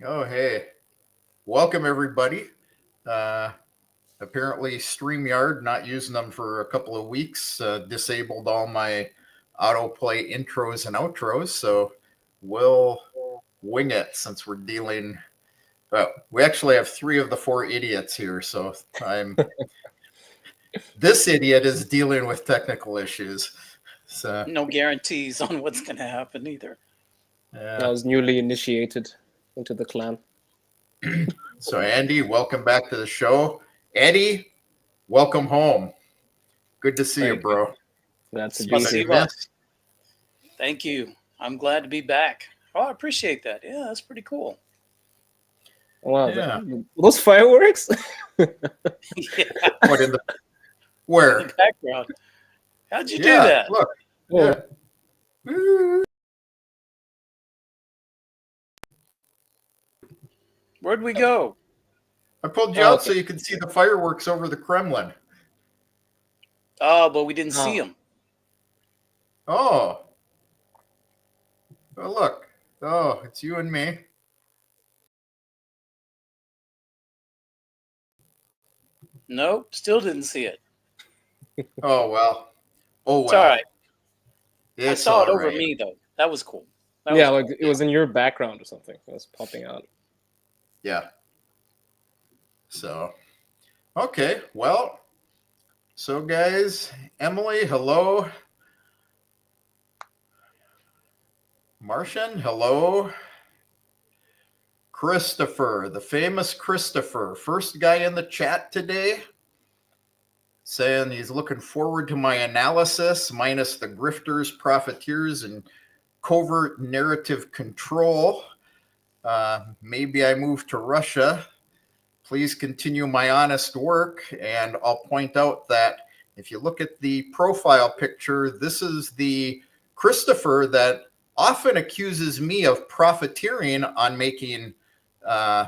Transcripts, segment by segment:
Oh, hey. Welcome, everybody. Uh, Apparently, StreamYard, not using them for a couple of weeks, disabled all my autoplay intros and outros. So we'll wing it since we're dealing. Well, we actually have 3 of the 4 idiots here. So this idiot is dealing with technical issues. So, No guarantees on what's going to happen either. I was newly initiated into the clan. So Andy, welcome back to the show. Eddie, welcome home. Good to see you, bro. Glad to be Spasibo. here. Thank you. I'm glad to be back. Oh, I appreciate that. Yeah, that's pretty cool. Wow, Yeah. those fireworks? Yeah, What in the where? in the background. How'd you do Yeah, that? look. Oh, Yeah. Woo. Where'd we go? I pulled you Oh, out so you could see the fireworks over the Kremlin. Oh, but we didn't see them. Oh. Oh, look. Oh, it's you and me. Nope, still didn't see it. Oh, well. Oh, It's well. all right. I It's saw it all over right. me, though. That was cool. That yeah, was like it was in your background or something. It was popping out. Yeah. So, okay. Well, so guys, Emily, hello. Martian, hello. Christopher, the famous Christopher, first guy in the chat today, saying he's looking forward to my analysis, minus the grifters, profiteers, and covert narrative control. Maybe I move to Russia. Please continue my honest work. And I'll point out that if you look at the profile picture, this is the Christopher that often accuses me of profiteering on making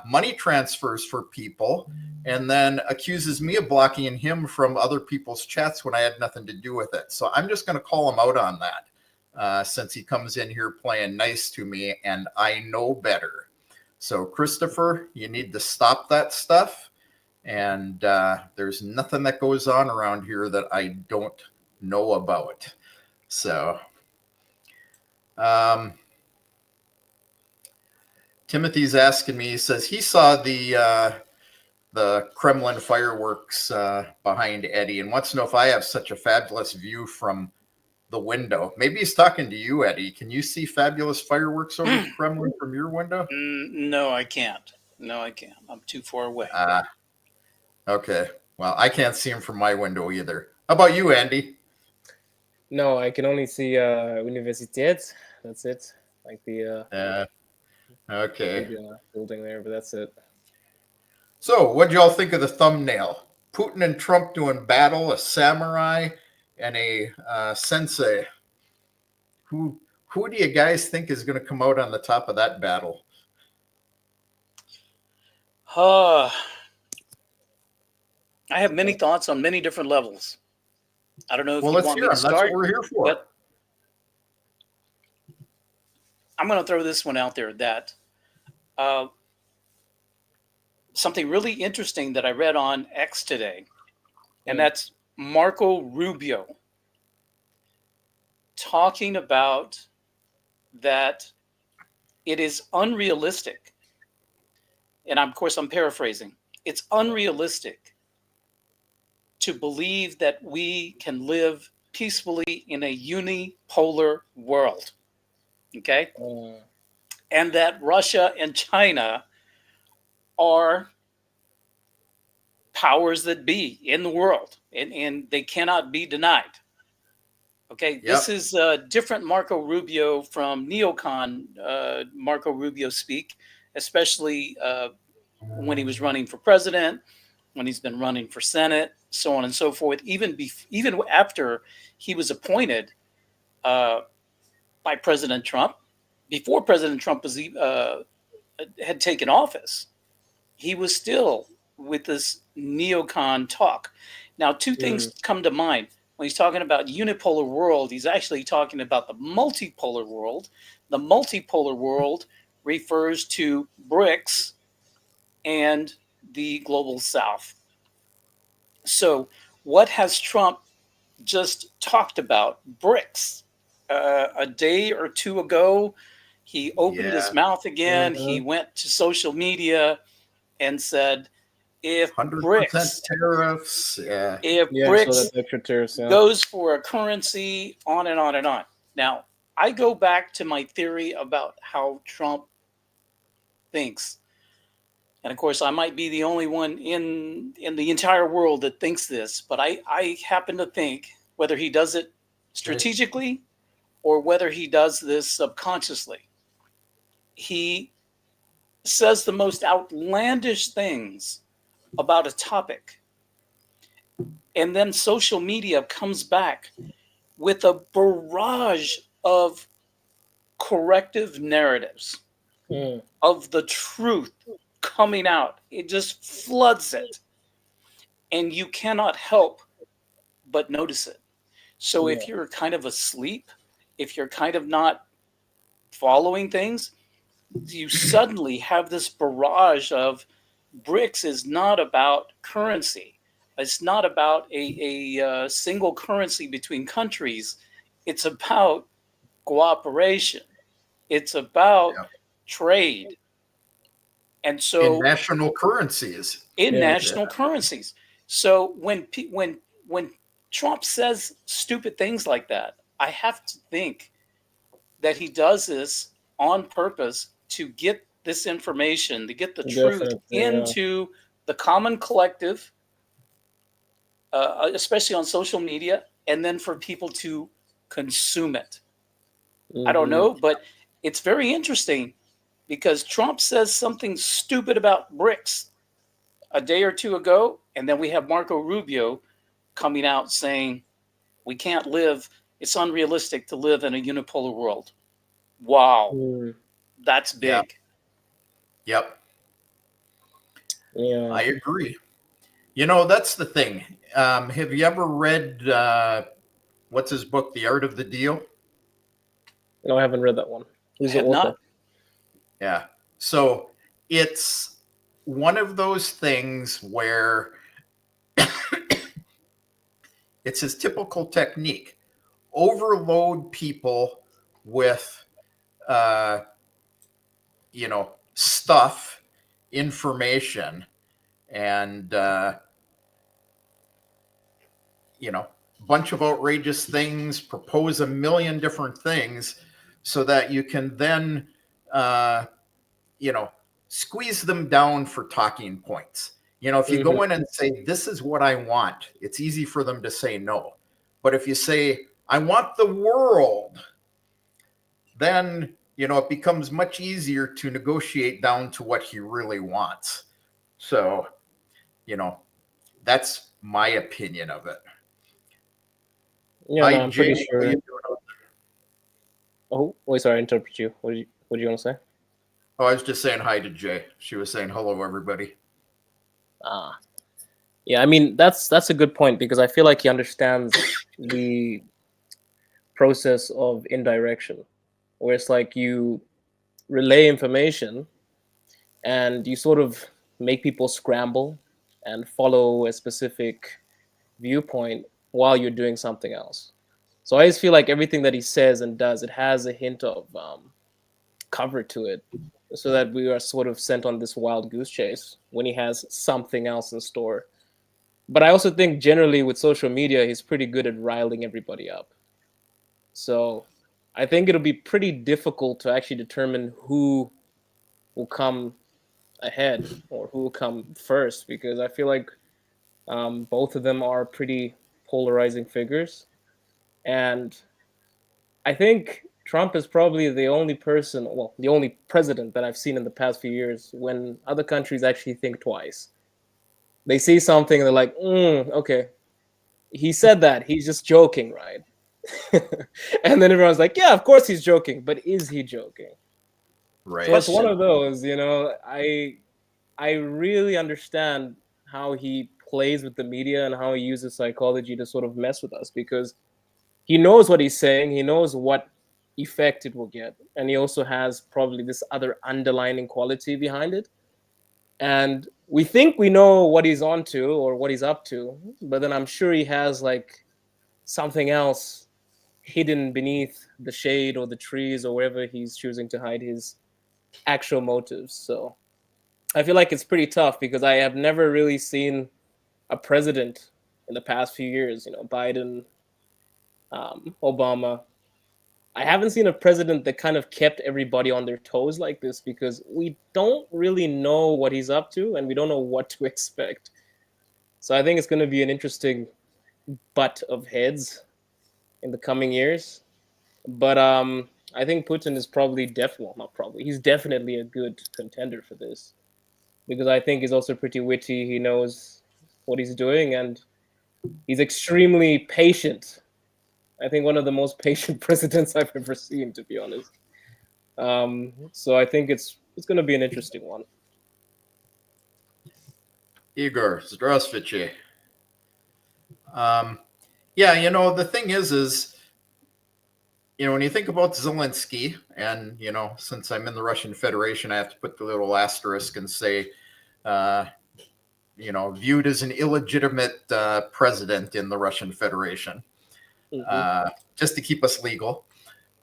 money transfers for people, and then accuses me of blocking him from other people's chats when I had nothing to do with it. So I'm just going to call him out on that since he comes in here playing nice to me and I know better. So Christopher, you need to stop that stuff. And there's nothing that goes on around here that I don't know about. So Timothy's asking me, he says he saw the Kremlin fireworks behind Eddie and wants to know if I have such a fabulous view from the window. Maybe he's talking to you, Eddie. Can you see fabulous fireworks over the Kremlin from your window? No, I can't. No, I can't. I'm too far away. Okay. Well, I can't see him from my window either. How about you, Andy? No, I can only see Universität. That's it. Like the okay. big, building there, but that's it. So, what do y'all think of the thumbnail? Putin and Trump doing battle, a samurai and a sensei. Who do you guys think is going to come out on the top of that battle? I have many thoughts on many different levels. I don't know if you want me to start. That's what we're here for. But I'm going to throw this one out there that something really interesting that I read on X today, and that's Marco Rubio talking about that it is unrealistic. And of course, I'm paraphrasing. It's unrealistic to believe that we can live peacefully in a unipolar world. Okay? And that Russia and China are powers that be in the world, and they cannot be denied. Okay, yep. This is different Marco Rubio from neocon Marco Rubio speak, especially when he was running for president, when he's been running for Senate, so on and so forth. Even after he was appointed by President Trump, before President Trump was had taken office, he was still with this neocon talk. Now, two things come to mind. when he's talking about unipolar world, he's actually talking about the multipolar world. The multipolar world refers to BRICS and the global south. So what has Trump just talked about? BRICS. A day or two ago, he opened his mouth again. He went to social media and said, if 100% BRICS, tariffs. Yeah. if Yeah, so BRICS that's extra tariffs. Yeah. goes for a currency, on and on and on. Now, I go back to my theory about how Trump thinks. And of course, I might be the only one in the entire world that thinks this, but I happen to think, whether he does it strategically or whether he does this subconsciously, he says the most outlandish things about a topic. And then social media comes back with a barrage of corrective narratives of the truth coming out. It just floods it. And you cannot help but notice it. So if you're kind of asleep, if you're kind of not following things, you suddenly have this barrage of BRICS is not about currency. It's not about a single currency between countries. It's about cooperation. It's about trade. And so in national currencies. in national currencies. So when Trump says stupid things like that, I have to think that he does this on purpose to get this information, to get the truth into the common collective, especially on social media, and then for people to consume it. I don't know, but it's very interesting because Trump says something stupid about BRICS a day or two ago, and then we have Marco Rubio coming out saying we can't live, it's unrealistic to live in a unipolar world. Wow. That's big. Yep. Yeah. I agree. You know, that's the thing. Have you ever read what's his book, The Art of the Deal? No, I haven't read that one. Who's the author? Not. Yeah. So it's one of those things where it's his typical technique. Overload people with, stuff, information, and, bunch of outrageous things, propose a million different things so that you can then, squeeze them down for talking points. If you go in and say, this is what I want, it's easy for them to say no. But if you say, I want the world, then, it becomes much easier to negotiate down to what he really wants. So, that's my opinion of it. Yeah, no, I'm pretty sure. Oh, wait, sorry, I interrupted you. What did you want to say? Oh, I was just saying hi to Jay. She was saying hello, everybody. Yeah, I mean, that's a good point because I feel like he understands the process of indirection, where it's like you relay information and you sort of make people scramble and follow a specific viewpoint while you're doing something else. So I just feel like everything that he says and does, it has a hint of cover to it, so that we are sort of sent on this wild goose chase when he has something else in store. But I also think generally with social media, he's pretty good at riling everybody up. So I think it'll be pretty difficult to actually determine who will come ahead or who will come first, because I feel like both of them are pretty polarizing figures. And I think Trump is probably the only person, well, the only president that I've seen in the past few years when other countries actually think twice. They see something and they're like, okay, he said that. He's just joking, right? And then everyone's like, yeah, of course he's joking. But is he joking? Right. So it's one of those, I really understand how he plays with the media and how he uses psychology to sort of mess with us, because he knows what he's saying, he knows what effect it will get, and he also has probably this other underlining quality behind it. And we think we know what he's onto or what he's up to, but then I'm sure he has like something else hidden beneath the shade or the trees or wherever he's choosing to hide his actual motives. So I feel like it's pretty tough because I have never really seen a president in the past few years, Biden, Obama. I haven't seen a president that kind of kept everybody on their toes like this, because we don't really know what he's up to and we don't know what to expect. So I think it's going to be an interesting butt of heads in the coming years. But I think Putin is he's definitely a good contender for this, because I think he's also pretty witty. He knows what he's doing, and he's extremely patient. I think one of the most patient presidents I've ever seen, to be honest. So I think it's going to be an interesting one. Igor, здравствуйте. Yeah, the thing is, when you think about Zelensky, and, since I'm in the Russian Federation, I have to put the little asterisk and say, viewed as an illegitimate president in the Russian Federation, just to keep us legal.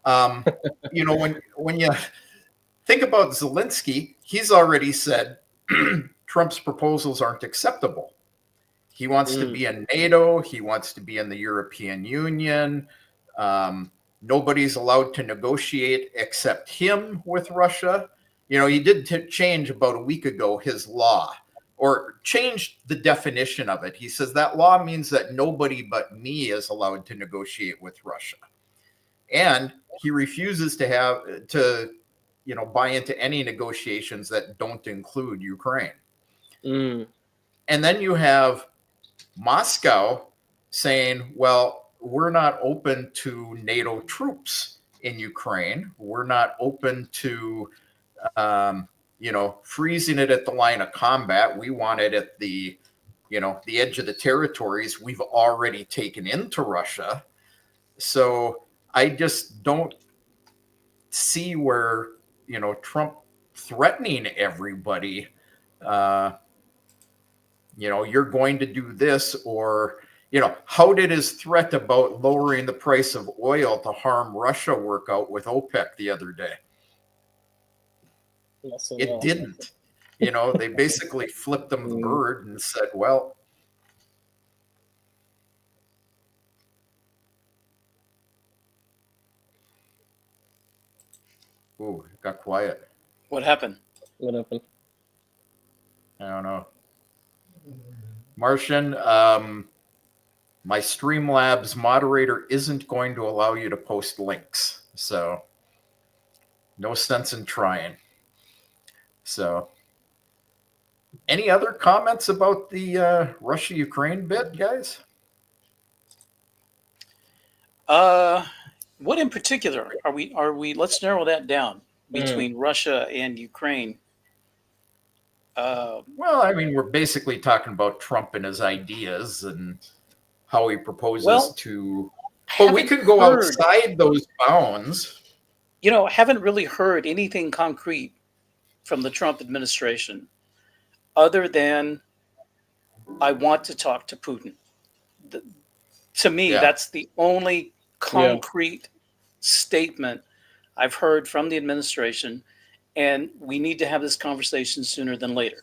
When you think about Zelensky, he's already said Trump's proposals aren't acceptable. He wants to be in NATO. He wants to be in the European Union. Nobody's allowed to negotiate except him with Russia. He did change about a week ago his law, or changed the definition of it. He says that law means that nobody but me is allowed to negotiate with Russia. And he refuses to buy into any negotiations that don't include Ukraine. And then you have Moscow saying, well, we're not open to NATO troops in Ukraine. We're not open to, freezing it at the line of combat. We want it at the edge of the territories we've already taken into Russia. So I just don't see where, Trump threatening everybody, you're going to do this, or, how did his threat about lowering the price of oil to harm Russia work out with OPEC the other day? It didn't. They basically flipped them the bird and said, well, ooh, it got quiet. What happened? I don't know. Martian, my Streamlabs moderator isn't going to allow you to post links. So no sense in trying. So any other comments about the Russia-Ukraine bit, guys? What in particular are we? Let's narrow that down between Russia and Ukraine. Well, I mean, we're basically talking about Trump and his ideas and how he proposes to. But we could go outside those bounds. Haven't really heard anything concrete from the Trump administration, other than I want to talk to Putin. To me, that's the only concrete statement I've heard from the administration, and we need to have this conversation sooner than later.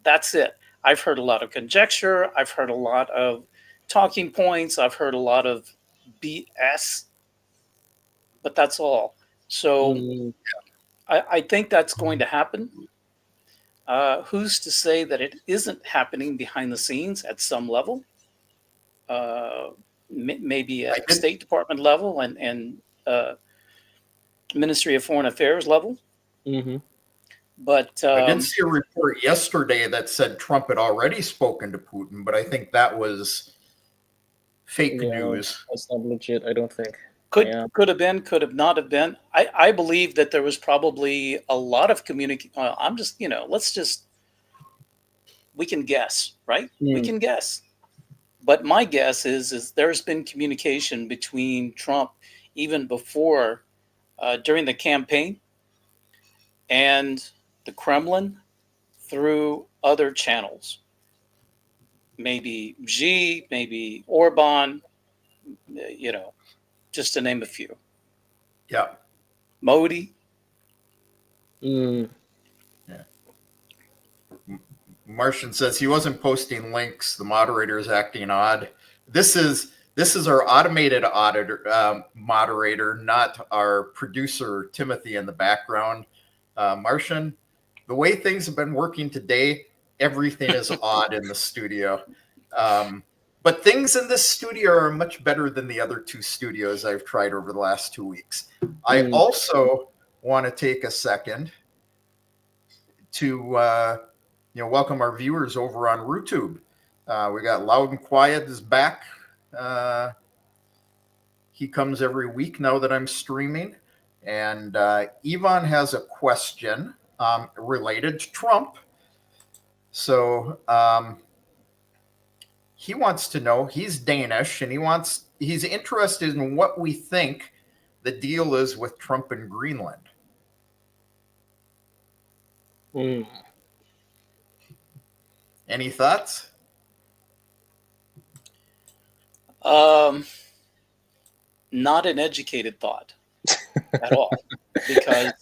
That's it. I've heard a lot of conjecture. I've heard a lot of talking points. I've heard a lot of BS, but that's all. So I think that's going to happen. Who's to say that it isn't happening behind the scenes at some level? Maybe at State Department level and Ministry of Foreign Affairs level. But I did see a report yesterday that said Trump had already spoken to Putin, but I think that was fake news. That's not legit, I don't think. Could have been, could have not have been. I believe that there was probably a lot of let's just we can guess, right? We can guess. But my guess is there's been communication between Trump even before, during the campaign, and the Kremlin through other channels. Maybe Xi, maybe Orban, just to name a few. Yeah. Modi. Yeah. Martian says he wasn't posting links. The moderator is acting odd. This is our automated auditor moderator, not our producer Timothy in the background. Martian, the way things have been working today, everything is odd in the studio. But things in this studio are much better than the other two studios I've tried over the last 2 weeks. I also want to take a second to welcome our viewers over on RooTube. We got Loud and Quiet is back. He comes every week now that I'm streaming. And Yvonne has a question related to Trump. So he wants to know, he's Danish, and he's interested in what we think the deal is with Trump and Greenland. Any thoughts? Not an educated thought at all, because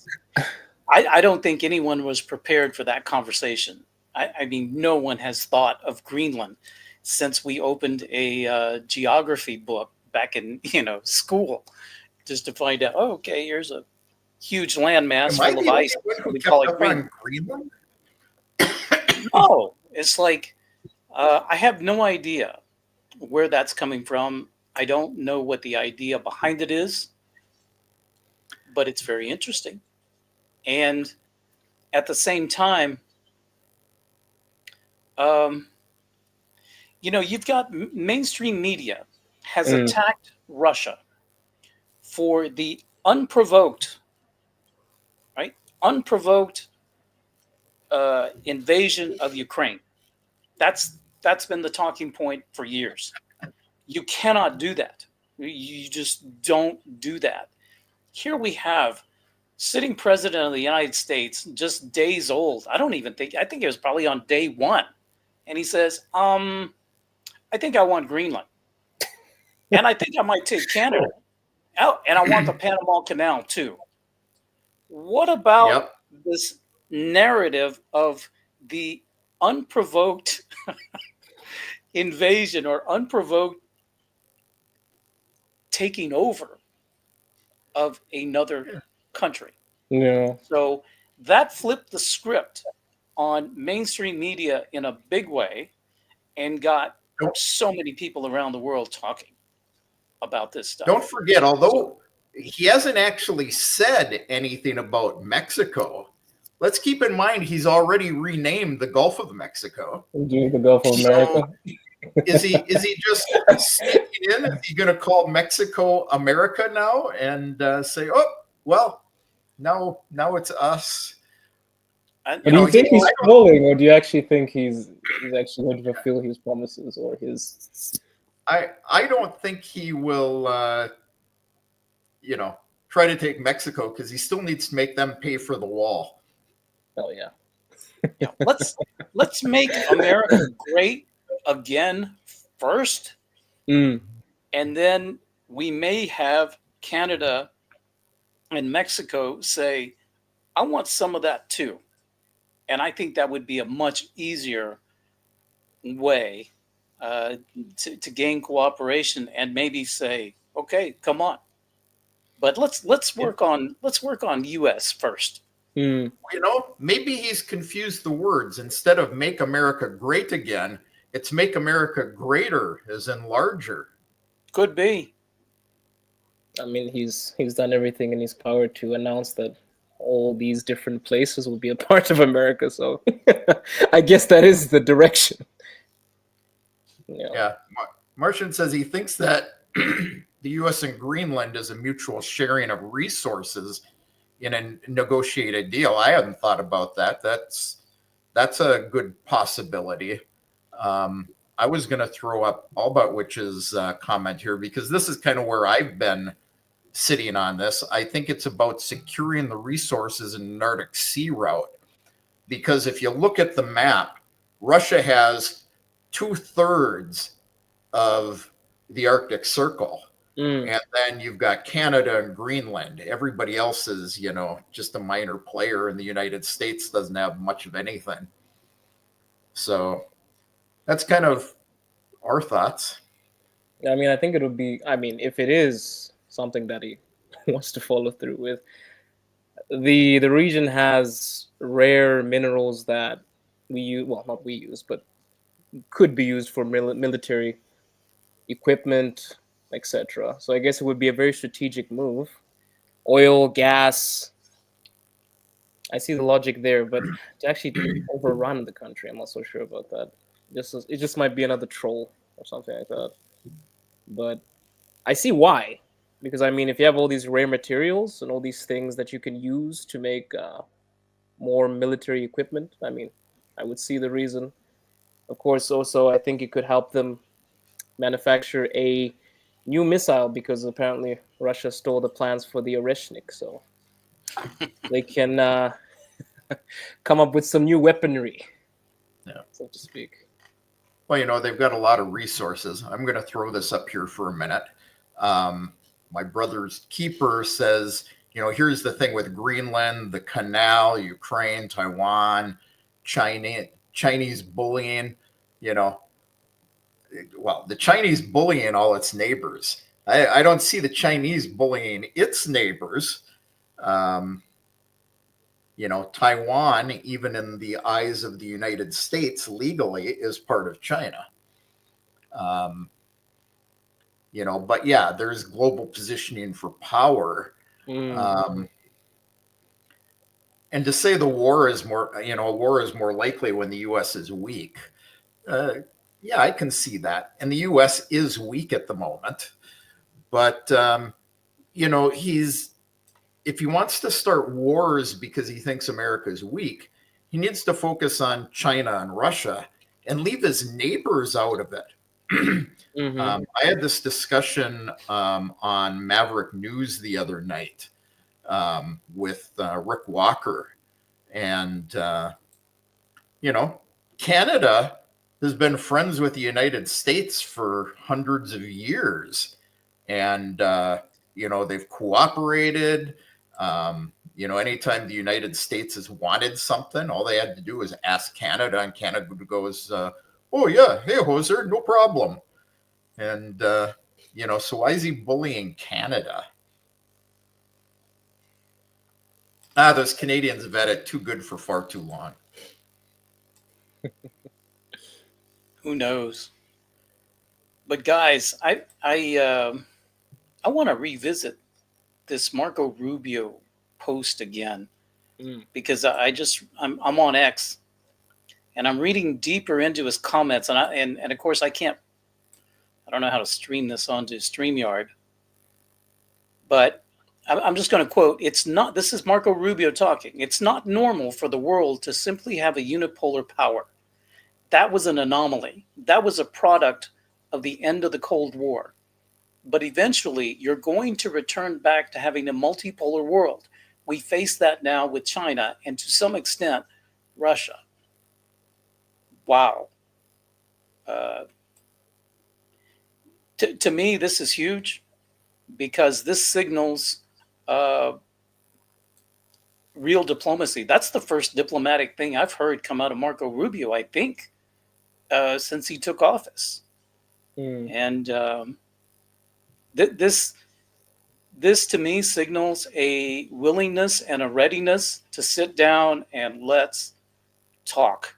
I don't think anyone was prepared for that conversation. I mean, no one has thought of Greenland since we opened a geography book back in school, just to find out. Oh, okay, here's a huge landmass full of ice. We call it Greenland. Oh, it's like I have no idea where that's coming from. I don't know what the idea behind it is, but it's very interesting. And at the same time, you've got mainstream media has attacked Russia for the unprovoked invasion of Ukraine. That's been the talking point for years. You cannot do that. You just don't do that. Here we have sitting president of the United States, just days old. I think it was probably on day one. And he says, I think I want Greenland. And I think I might take Canada. Oh, and I want the Panama Canal too. What about this narrative of the unprovoked invasion or unprovoked taking over of another country? Yeah. So that flipped the script on mainstream media in a big way and got so many people around the world talking about this stuff. Don't forget, although he hasn't actually said anything about Mexico, let's keep in mind he's already renamed the Gulf of Mexico. The Gulf of America. Is he just sneaking in? Is he going to call Mexico America now and say, "Oh, well, now it's us"? Do you think he's trolling, or do you actually think he's actually going to fulfill his promises or his? I don't think he will. Try to take Mexico because he still needs to make them pay for the wall. Oh yeah. Let's make America great again first, and then we may have Canada and Mexico say, I want some of that too. And I think that would be a much easier way to gain cooperation and maybe say, okay, come on. But let's work on US first. Maybe he's confused the words. Instead of make America great again, it's make America greater, as in larger. Could be. I mean, he's done everything in his power to announce that all these different places will be a part of America. So I guess that is the direction. Yeah. Martian says he thinks that the U.S. and Greenland is a mutual sharing of resources in a negotiated deal. I hadn't thought about that. That's that's a good possibility. I was going to throw up Allboutwich's comment here, because this is kind of where I've been sitting on this. I think it's about securing the resources in an Arctic Sea route, because if you look at the map, Russia has 2/3 of the Arctic Circle. And then you've got Canada and Greenland. Everybody else is, just a minor player, and the United States doesn't have much of anything. So that's kind of our thoughts. I mean, I think it would be, if it is something that he wants to follow through with, the region has rare minerals that we use, well, not we use, but could be used for military equipment, etc. So I guess it would be a very strategic move. Oil, gas, I see the logic there, but to actually overrun the country, I'm not so sure about that. It just might be another troll or something like that. But I see why, because if you have all these rare materials and all these things that you can use to make more military equipment, I would see the reason. Of course, also I think it could help them manufacture a new missile, because apparently Russia stole the plans for the Oreshnik, so they can come up with some new weaponry, so to speak. Well, they've got a lot of resources. I'm going to throw this up here for a minute. My brother's keeper says, here's the thing with Greenland, the canal, Ukraine, Taiwan, Chinese bullying, well, the Chinese bullying all its neighbors. I don't see the Chinese bullying its neighbors. Taiwan, even in the eyes of the United States, legally is part of China. But yeah, there's global positioning for power. And to say the war is more likely when the U.S. is weak. Yeah, I can see that. And the U.S. is weak at the moment. But, if he wants to start wars because he thinks America is weak, he needs to focus on China and Russia and leave his neighbors out of it. I had this discussion on Maverick News the other night with Rick Walker. And, Canada has been friends with the United States for hundreds of years. And, they've cooperated. Anytime the United States has wanted something, all they had to do was ask Canada, and Canada goes, oh, yeah, hey, Hoser, no problem. And, so why is he bullying Canada? Those Canadians have had it too good for far too long. Who knows? But guys, I want to revisit this Marco Rubio post again, because I'm on X, and I'm reading deeper into his comments, and of course I don't know how to stream this onto StreamYard, but I'm just going to quote, this is Marco Rubio talking. It's not normal for the world to simply have a unipolar power. That was an anomaly. That was a product of the end of the Cold War. But eventually, you're going to return back to having a multipolar world. We face that now with China and to some extent, Russia. Wow. To me, this is huge, because this signals real diplomacy. That's the first diplomatic thing I've heard come out of Marco Rubio, I think, since he took office. And this to me signals a willingness and a readiness to sit down and let's talk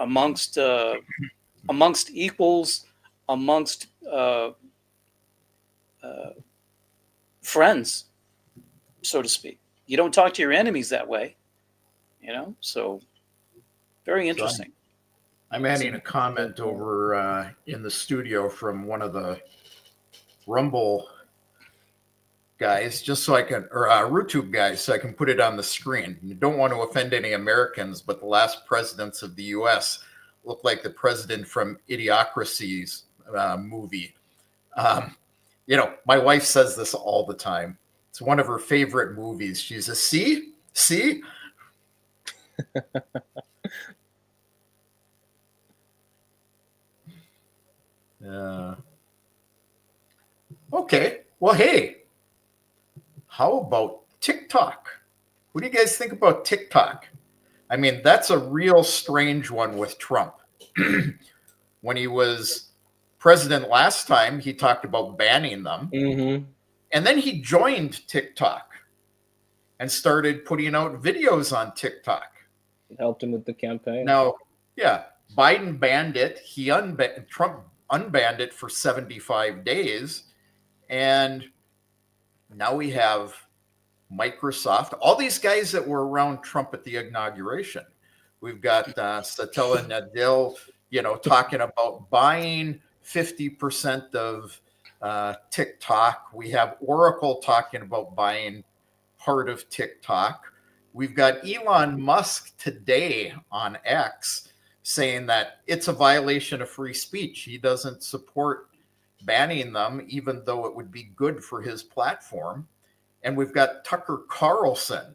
amongst equals, amongst friends, so to speak. You don't talk to your enemies that way, so very interesting. I'm adding a comment over in the studio from one of the Rumble guys, just so I can, or RooTube guys, so I can put it on the screen. You don't want to offend any Americans, but the last presidents of the U.S. look like the president from Idiocracy's movie. You know, my wife says this all the time. It's one of her favorite movies. She's a see. Okay. Well, hey, how about TikTok? What do you guys think about TikTok? I mean, that's a real strange one with Trump. When he was president last time, he talked about banning them. Mm-hmm. And then he joined TikTok and started putting out videos on TikTok. It helped him with the campaign. Now, yeah, Biden banned it. Trump unbanned it for 75 days. And now we have Microsoft, all these guys that were around Trump at the inauguration. We've got Satya Nadella, you know, talking about buying 50% of TikTok. We have Oracle talking about buying part of TikTok. We've got Elon Musk today on X saying that it's a violation of free speech. He doesn't support banning them, even though it would be good for his platform. And we've got Tucker Carlson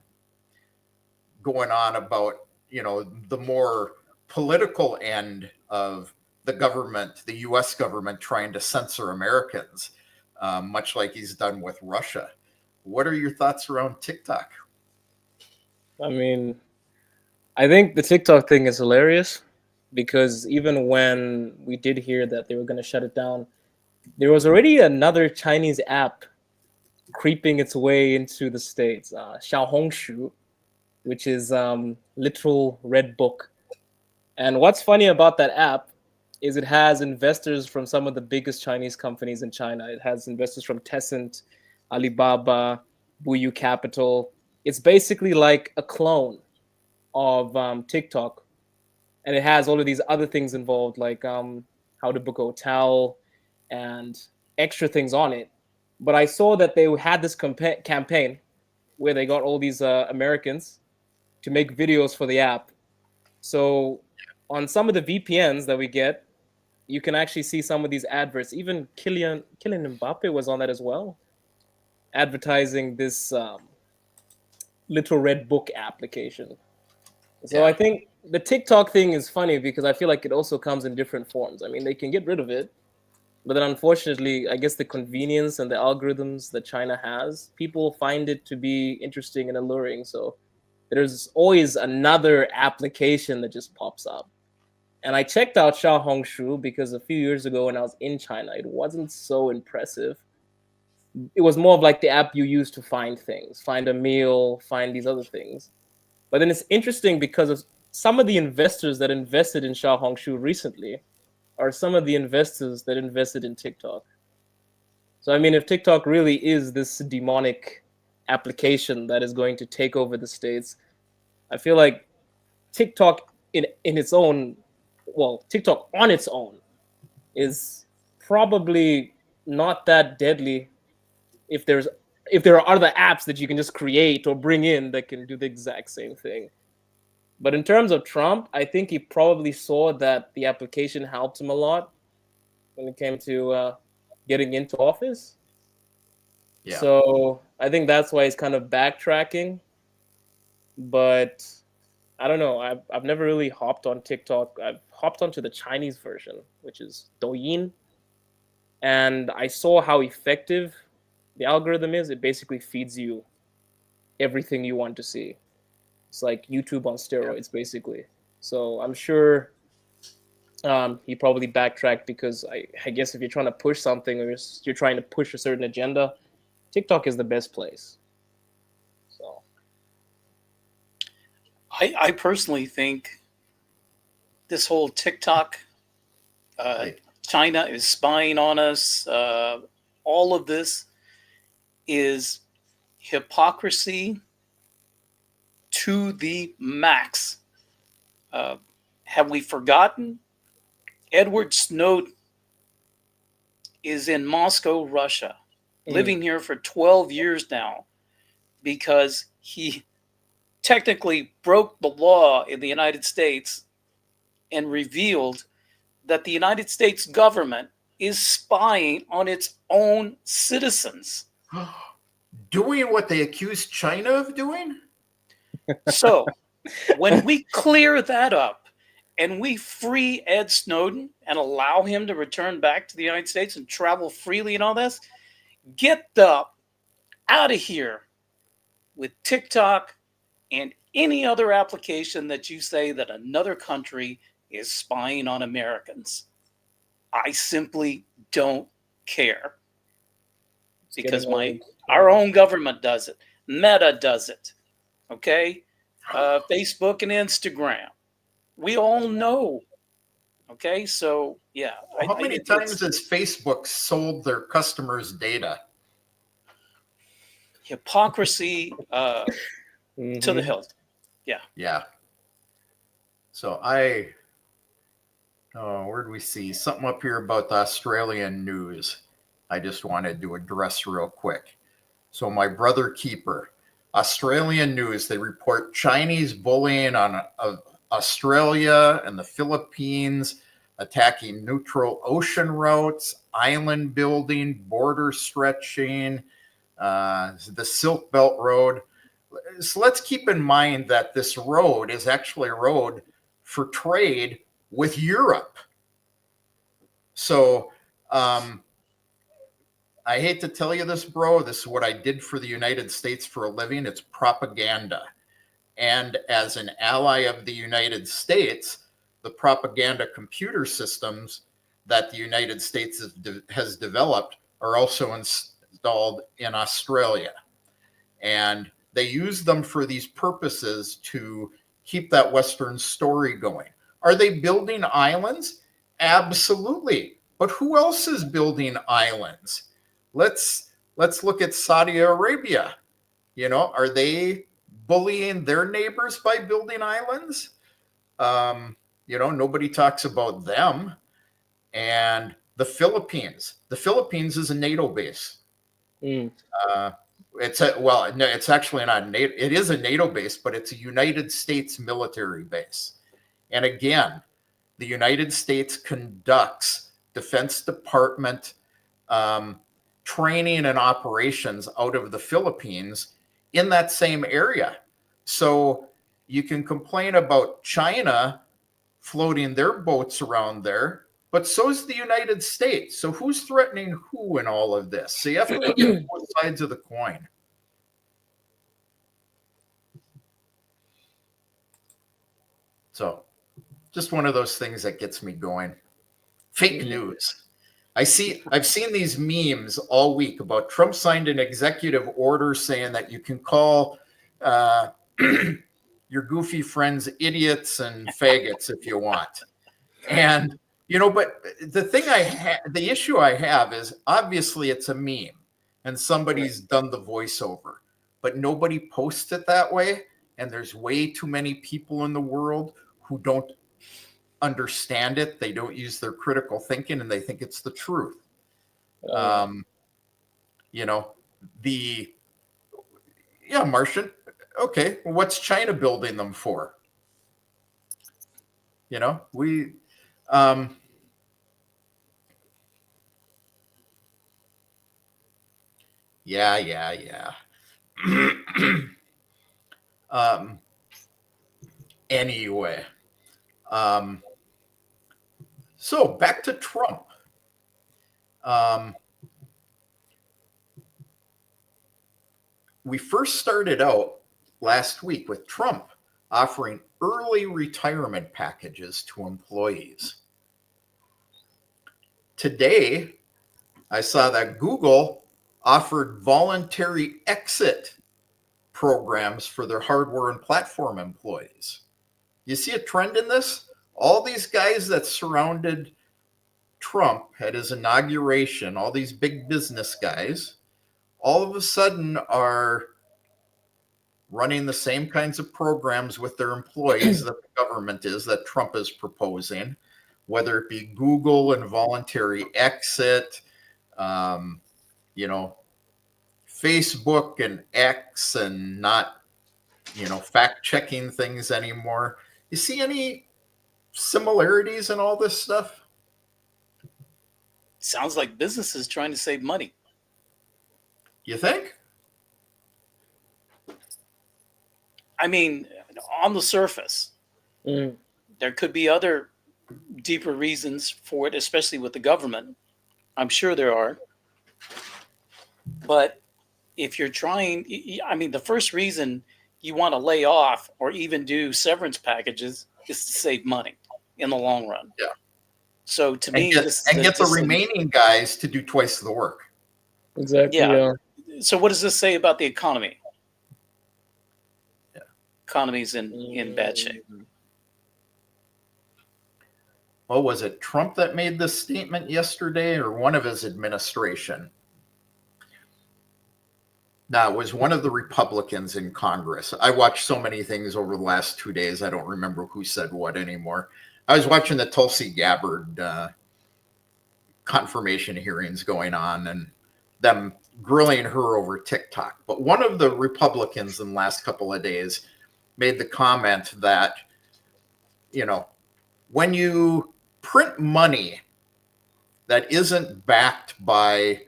going on about, you know, the more political end of the government, the US government trying to censor Americans, much like he's done with Russia. What are your thoughts around TikTok? I mean, I think the TikTok thing is hilarious because even when we did hear that they were going to shut it down, there was already another Chinese app creeping its way into the States, Xiaohongshu, which is literal red book. And what's funny about that app is it has investors from some of the biggest Chinese companies in China. It has investors from Tencent, Alibaba, Buyu Capital. It's basically like a clone of TikTok. And it has all of these other things involved, like how to book a hotel and extra things on it. But I saw that they had this campaign where they got all these Americans to make videos for the app. So on some of the VPNs that we get, you can actually see some of these adverts. Even Kylian Mbappe was on that as well, advertising this Little Red Book application. So Yeah. I think the TikTok thing is funny because I feel like it also comes in different forms. I mean, they can get rid of it, but then unfortunately, I guess the convenience and the algorithms that China has, people find it to be interesting and alluring. So there's always another application that just pops up. And I checked out Xiaohongshu because a few years ago when I was in China, it wasn't so impressive. It was more of like the app you use to find things, find a meal, find these other things. But then it's interesting because of some of the investors that invested in Xiaohongshu recently are some of the investors that invested in TikTok. So, I mean, if TikTok really is this demonic application that is going to take over the States, I feel like TikTok in its own, well, TikTok on its own is probably not that deadly if there are other apps that you can just create or bring in that can do the exact same thing. But in terms of Trump, I think he probably saw that the application helped him a lot when it came to getting into office. Yeah. So I think that's why he's kind of backtracking. But I don't know. I've never really hopped on TikTok. I've hopped onto the Chinese version, which is Douyin. And I saw how effective the algorithm is. It basically feeds you everything you want to see. It's like YouTube on steroids, basically. So I'm sure he probably backtracked because I guess if you're trying to push something or you're trying to push a certain agenda, TikTok is the best place. So I personally think this whole TikTok, China is spying on us. All of this is hypocrisy to the max. Have we forgotten? Edward Snowden is in Moscow, Russia. living here for 12 years now, because he technically broke the law in the United States and revealed that the United States government is spying on its own citizens. Doing what they accused China of doing? So when we clear that up and we free Ed Snowden and allow him to return back to the United States and travel freely and all this, get the out of here with TikTok and any other application that you say that another country is spying on Americans. I simply don't care, because our own government does it. Meta does it. Okay? Facebook and Instagram. We all know. Okay? So, yeah. How many times has Facebook sold their customers' data? Hypocrisy to the hilt. Yeah. Yeah. So where do we see something up here about the Australian news? I just wanted to address real quick. So my brother keeper, Australian news, they report Chinese bullying on Australia and the Philippines, attacking neutral ocean routes, island building, border stretching, the Silk Belt Road. So let's keep in mind that this road is actually a road for trade with Europe. So I hate to tell you this, bro. This is what I did for the United States for a living. It's propaganda. And as an ally of the United States, the propaganda computer systems that the United States has developed are also installed in Australia. And they use them for these purposes to keep that Western story going. Are they building islands? Absolutely. But who else is building islands? Let's look at Saudi Arabia. Are they bullying their neighbors by building islands? Nobody talks about them. And the Philippines. The Philippines is a NATO base. It's actually not NATO. It is a NATO base, but it's a United States military base. And again, the United States conducts Defense Department training and operations out of the Philippines in that same area. So you can complain about China floating their boats around there, but so is the United States. So who's threatening who in all of this? So you have to look at both sides of the coin. So just one of those things that gets me going. Fake news. I've seen these memes all week about Trump signed an executive order saying that you can call your goofy friends idiots and faggots if you want. And, but the issue I have is obviously it's a meme and somebody's done the voiceover, but nobody posts it that way. And there's way too many people in the world who don't understand it. They don't use their critical thinking and they think it's the truth. Martian. Okay, well, what's China building them for? Yeah. Anyway. So back to Trump. We first started out last week with Trump offering early retirement packages to employees. Today, I saw that Google offered voluntary exit programs for their hardware and platform employees. You see a trend in this? All these guys that surrounded Trump at his inauguration, all these big business guys, all of a sudden are running the same kinds of programs with their employees that the government is, that Trump is proposing, whether it be Google and voluntary exit, Facebook and X and not, fact checking things anymore. You see any similarities in all this stuff? Sounds like businesses trying to save money. You think? I mean, on the surface, there could be other deeper reasons for it, especially with the government. I'm sure there are. But if you're trying, I mean, the first reason you want to lay off or even do severance packages is to save money in the long run. Yeah. So to And me, get, this and is get the remaining guys to do twice the work. Exactly. Yeah. So what does this say about the economy? Yeah. Economy's in bad shape. Well, was it Trump that made this statement yesterday or one of his administration? No, it was one of the Republicans in Congress. I watched so many things over the last 2 days, I don't remember who said what anymore. I was watching the Tulsi Gabbard confirmation hearings going on and them grilling her over TikTok. But one of the Republicans in the last couple of days made the comment that, when you print money that isn't backed by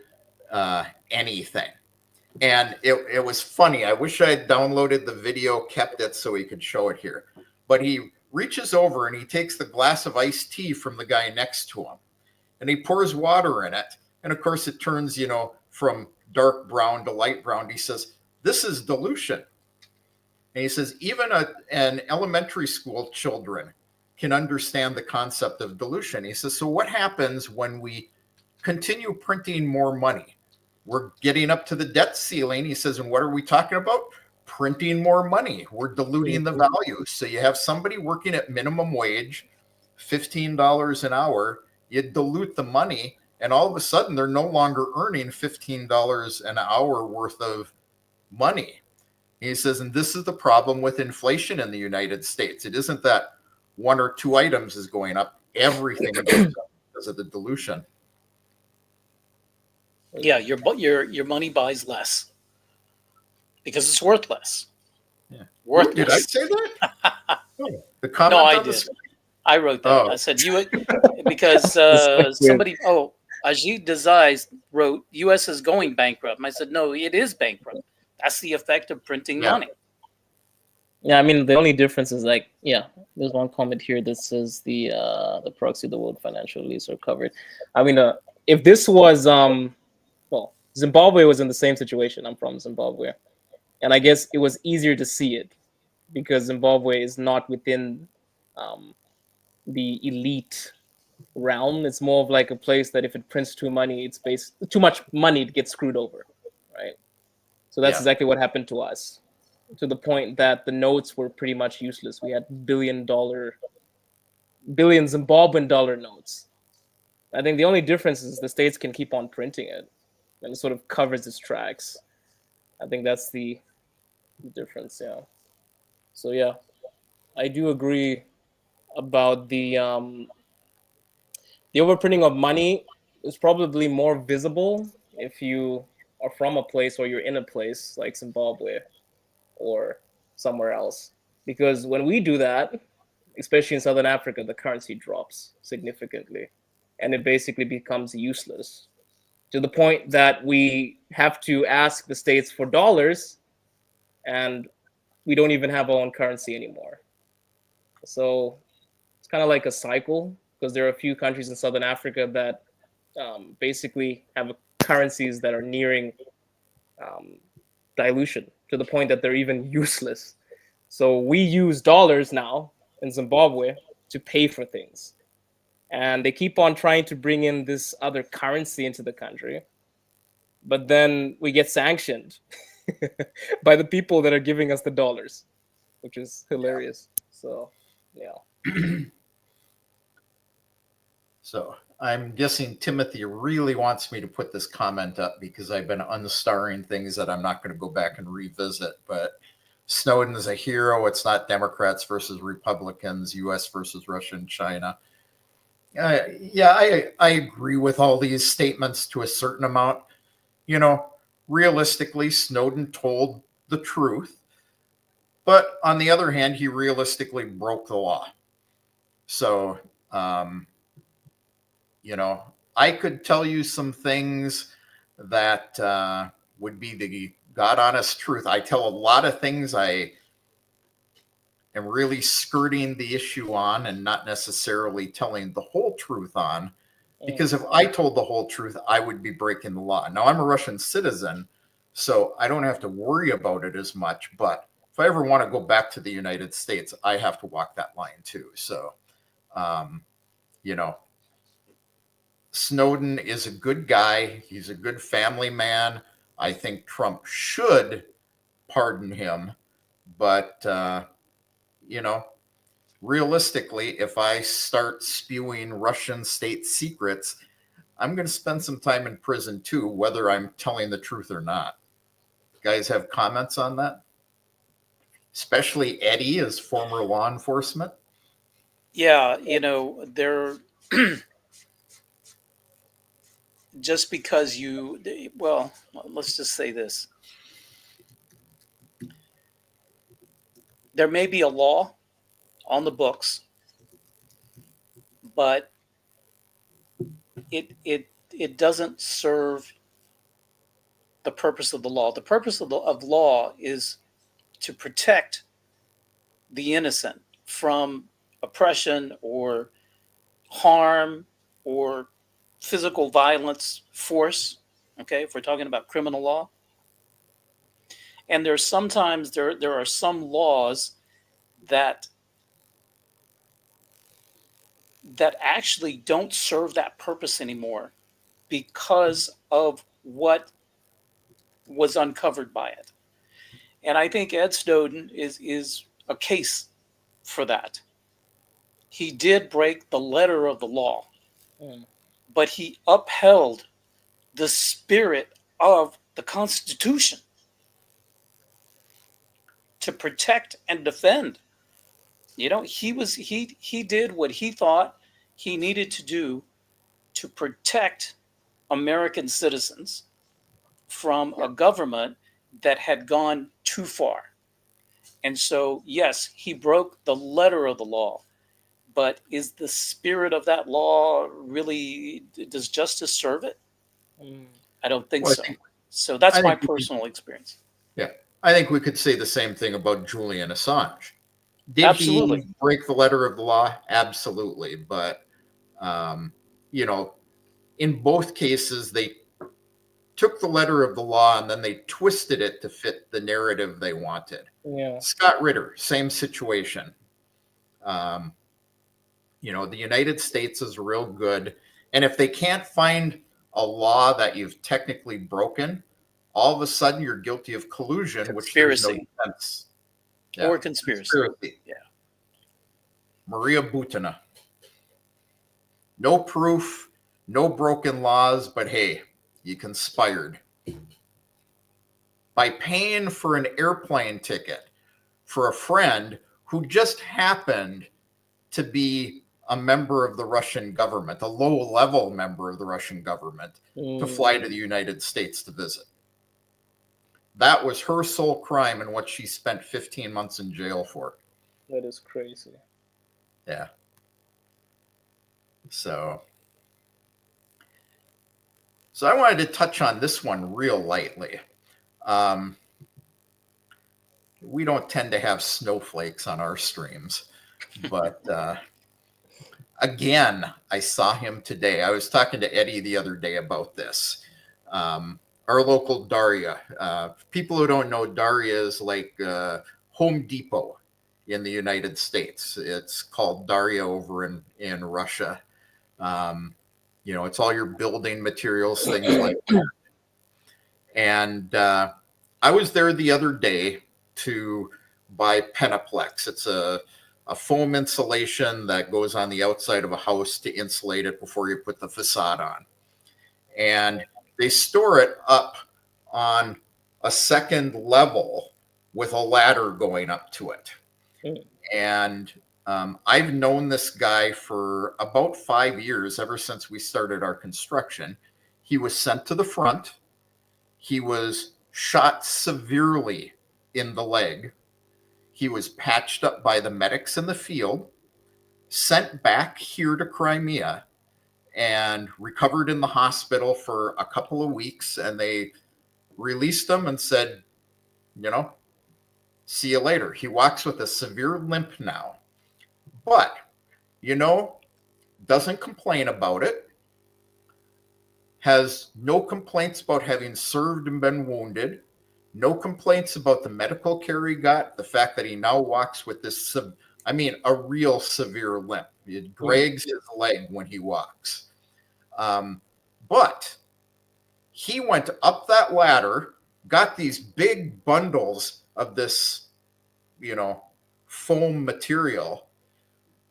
anything, and it was funny. I wish I had downloaded the video, kept it so he could show it here. But he reaches over and he takes the glass of iced tea from the guy next to him. And he pours water in it. And of course it turns, from dark brown to light brown. He says, this is dilution. And he says, even an elementary school children can understand the concept of dilution. He says, so what happens when we continue printing more money? We're getting up to the debt ceiling. He says, and what are we talking about? Printing more money. We're diluting the value. So you have somebody working at minimum wage, $15 an hour. You dilute the money, and all of a sudden they're no longer earning $15 an hour worth of money. He says, and this is the problem with inflation in the United States. It isn't that one or two items is going up. Everything goes up because of the dilution. Yeah, your money buys less because it's worth less. Yeah. Worthless. Did I say that? The comment No, I on the did. screen? I wrote that. I said you because somebody. Oh, Ajit Desai wrote U.S. is going bankrupt. And I said no, it is bankrupt. That's the effect of printing money. Yeah, I mean the only difference is there's one comment here that says the proxy of the World Financial Release are covered. I mean, if this was Zimbabwe was in the same situation. I'm from Zimbabwe, and I guess it was easier to see it because Zimbabwe is not within the elite realm. It's more of like a place that if it prints too much money, it gets screwed over, right? So that's exactly what happened to us, to the point that the notes were pretty much useless. We had billion Zimbabwean dollar notes. I think the only difference is the states can keep on printing it, and it sort of covers its tracks. I think that's the difference, yeah. So yeah, I do agree about the overprinting of money is probably more visible if you are from a place or you're in a place like Zimbabwe or somewhere else. Because when we do that, especially in Southern Africa, the currency drops significantly and it basically becomes useless, to the point that we have to ask the states for dollars and we don't even have our own currency anymore. So it's kind of like a cycle, because there are a few countries in Southern Africa that basically have currencies that are nearing dilution, to the point that they're even useless. So we use dollars now in Zimbabwe to pay for things. And they keep on trying to bring in this other currency into the country. But then we get sanctioned by the people that are giving us the dollars, which is hilarious. So, yeah. So I'm guessing Timothy really wants me to put this comment up because I've been unstarring things that I'm not going to go back and revisit. But Snowden is a hero. It's not Democrats versus Republicans, U.S. versus Russia and China. I agree with all these statements to a certain amount. realistically, Snowden told the truth. But on the other hand, he realistically broke the law. So, I could tell you some things that would be the God honest truth. I tell a lot of things I am really skirting the issue on and not necessarily telling the whole truth on. Because if I told the whole truth, I would be breaking the law. Now, I'm a Russian citizen, so I don't have to worry about it as much. But if I ever want to go back to the United States, I have to walk that line too. So, you know, Snowden is a good guy. He's a good family man. I think Trump should pardon him. But, realistically, if I start spewing Russian state secrets, I'm going to spend some time in prison too, whether I'm telling the truth or not. Guys have comments on that? Especially Eddie as former law enforcement. Yeah, they're just because well, let's just say this. There may be a law on the books, but it doesn't serve the purpose of the law. The purpose of law is to protect the innocent from oppression or harm or physical violence, force. Okay, if we're talking about criminal law, and there are some laws that actually don't serve that purpose anymore because of what was uncovered by it. And I think Ed Snowden is a case for that. He did break the letter of the law, but he upheld the spirit of the Constitution to protect and defend. He did what he thought he needed to do to protect American citizens from a government that had gone too far. And so, yes, he broke the letter of the law, but is the spirit of that law really, does justice serve it? I don't think so. So that's my personal experience. Yeah. I think we could say the same thing about Julian Assange. Did Absolutely. he break the letter of the law? Absolutely. But, in both cases, they took the letter of the law and then they twisted it to fit the narrative they wanted. Yeah. Scott Ritter, same situation. The United States is real good. And if they can't find a law that you've technically broken, all of a sudden you're guilty of collusion, Conspiracy. Which there's no defense. Yeah. Or conspiracy. Yeah. Maria Butina. No proof, no broken laws, but hey, you conspired. By paying for an airplane ticket for a friend who just happened to be a member of the Russian government, a low-level member of the Russian government, to fly to the United States to visit. That was her sole crime and what she spent 15 months in jail for. That is crazy. Yeah. So I wanted to touch on this one real lightly. We don't tend to have snowflakes on our streams, but again, I saw him today. I was talking to Eddie the other day about this. Our local Daria. People who don't know, Daria is like Home Depot in the United States. It's called Daria over in Russia. It's all your building materials, things like that. And I was there the other day to buy Penaplex. It's a foam insulation that goes on the outside of a house to insulate it before you put the facade on. And they store it up on a second level with a ladder going up to it. And I've known this guy for about 5 years, ever since we started our construction. He was sent to the front. He was shot severely in the leg. He was patched up by the medics in the field, sent back here to Crimea, and recovered in the hospital for a couple of weeks. And they released him and said, see you later. He walks with a severe limp now, but, doesn't complain about it, has no complaints about having served and been wounded, no complaints about the medical care he got, the fact that he now walks with this, a real severe limp. It drags his leg when he walks. But he went up that ladder, got these big bundles of this, foam material,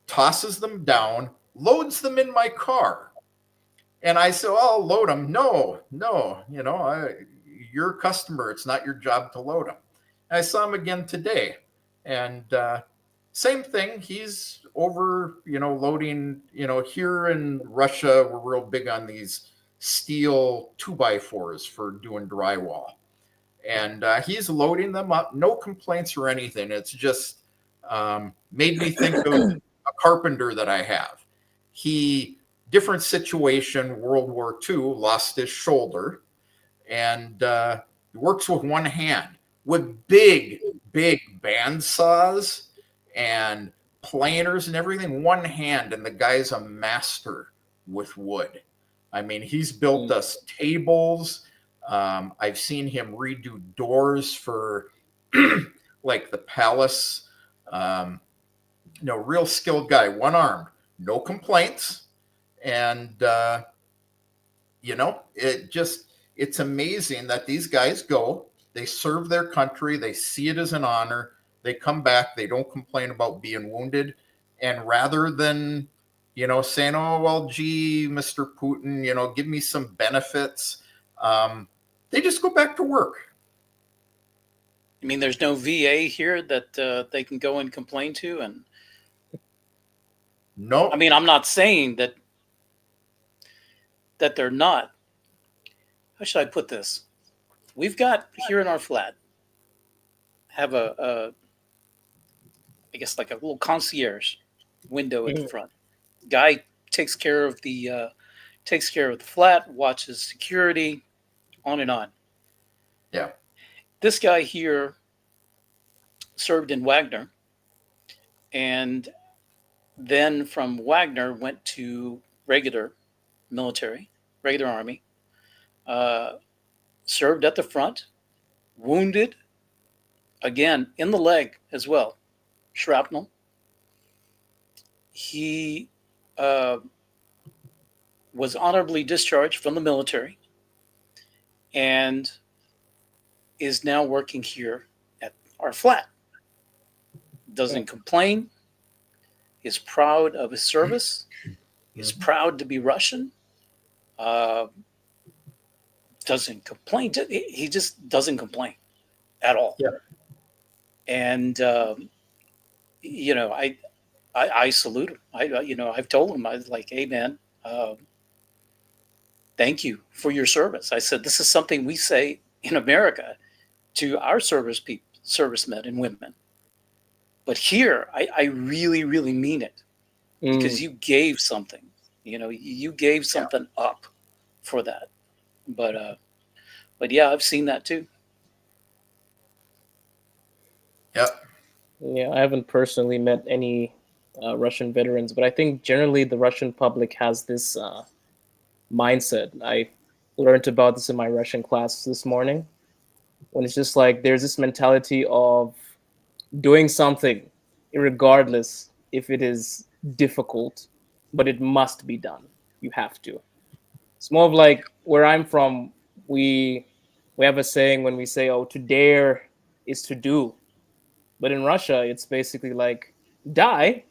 tosses them down, loads them in my car. And I said, I'll load them. No, you're a customer. It's not your job to load them. And I saw him again today. And same thing. He's over, loading, here in Russia, we're real big on these steel 2x4s for doing drywall. And he's loading them up. No complaints or anything. It's just made me think of a carpenter that I have. Different situation, World War II, lost his shoulder, and works with one hand with big band saws and planers and everything, one hand, and the guy's a master with wood. I mean, he's built us tables. I've seen him redo doors for like the palace. Real skilled guy, one arm, no complaints. And, it's amazing that these guys go, they serve their country, they see it as an honor, they come back, they don't complain about being wounded. And rather than, saying, oh, well, gee, Mr. Putin, give me some benefits, they just go back to work. I mean, there's no VA here that they can go and complain to? And no. I mean, I'm not saying that they're not. How should I put this? We've got here in our flat, have I guess like a little concierge window at the front. Guy takes care of the flat, watches security, on and on. Yeah. This guy here served in Wagner, and then from Wagner went to regular army, served at the front, wounded, again, in the leg as well, shrapnel. He was honorably discharged from the military and is now working here at our flat. Doesn't complain, is proud of his service, is proud to be Russian, doesn't complain. He just doesn't complain at all. Yeah. And, I salute him. I've told him, I was like, hey, man, thank you for your service. I said, this is something we say in America to our servicemen and women. But here, I really, really mean it, because you gave something. You gave something up for that. But yeah, I've seen that too. Yep. Yeah, I haven't personally met any Russian veterans, but I think generally the Russian public has this mindset. I learned about this in my Russian class this morning, when it's just like there's this mentality of doing something regardless if it is difficult, but it must be done. You have to. It's more of like where I'm from, we have a saying when we say, oh, to dare is to do. But in Russia, it's basically like die,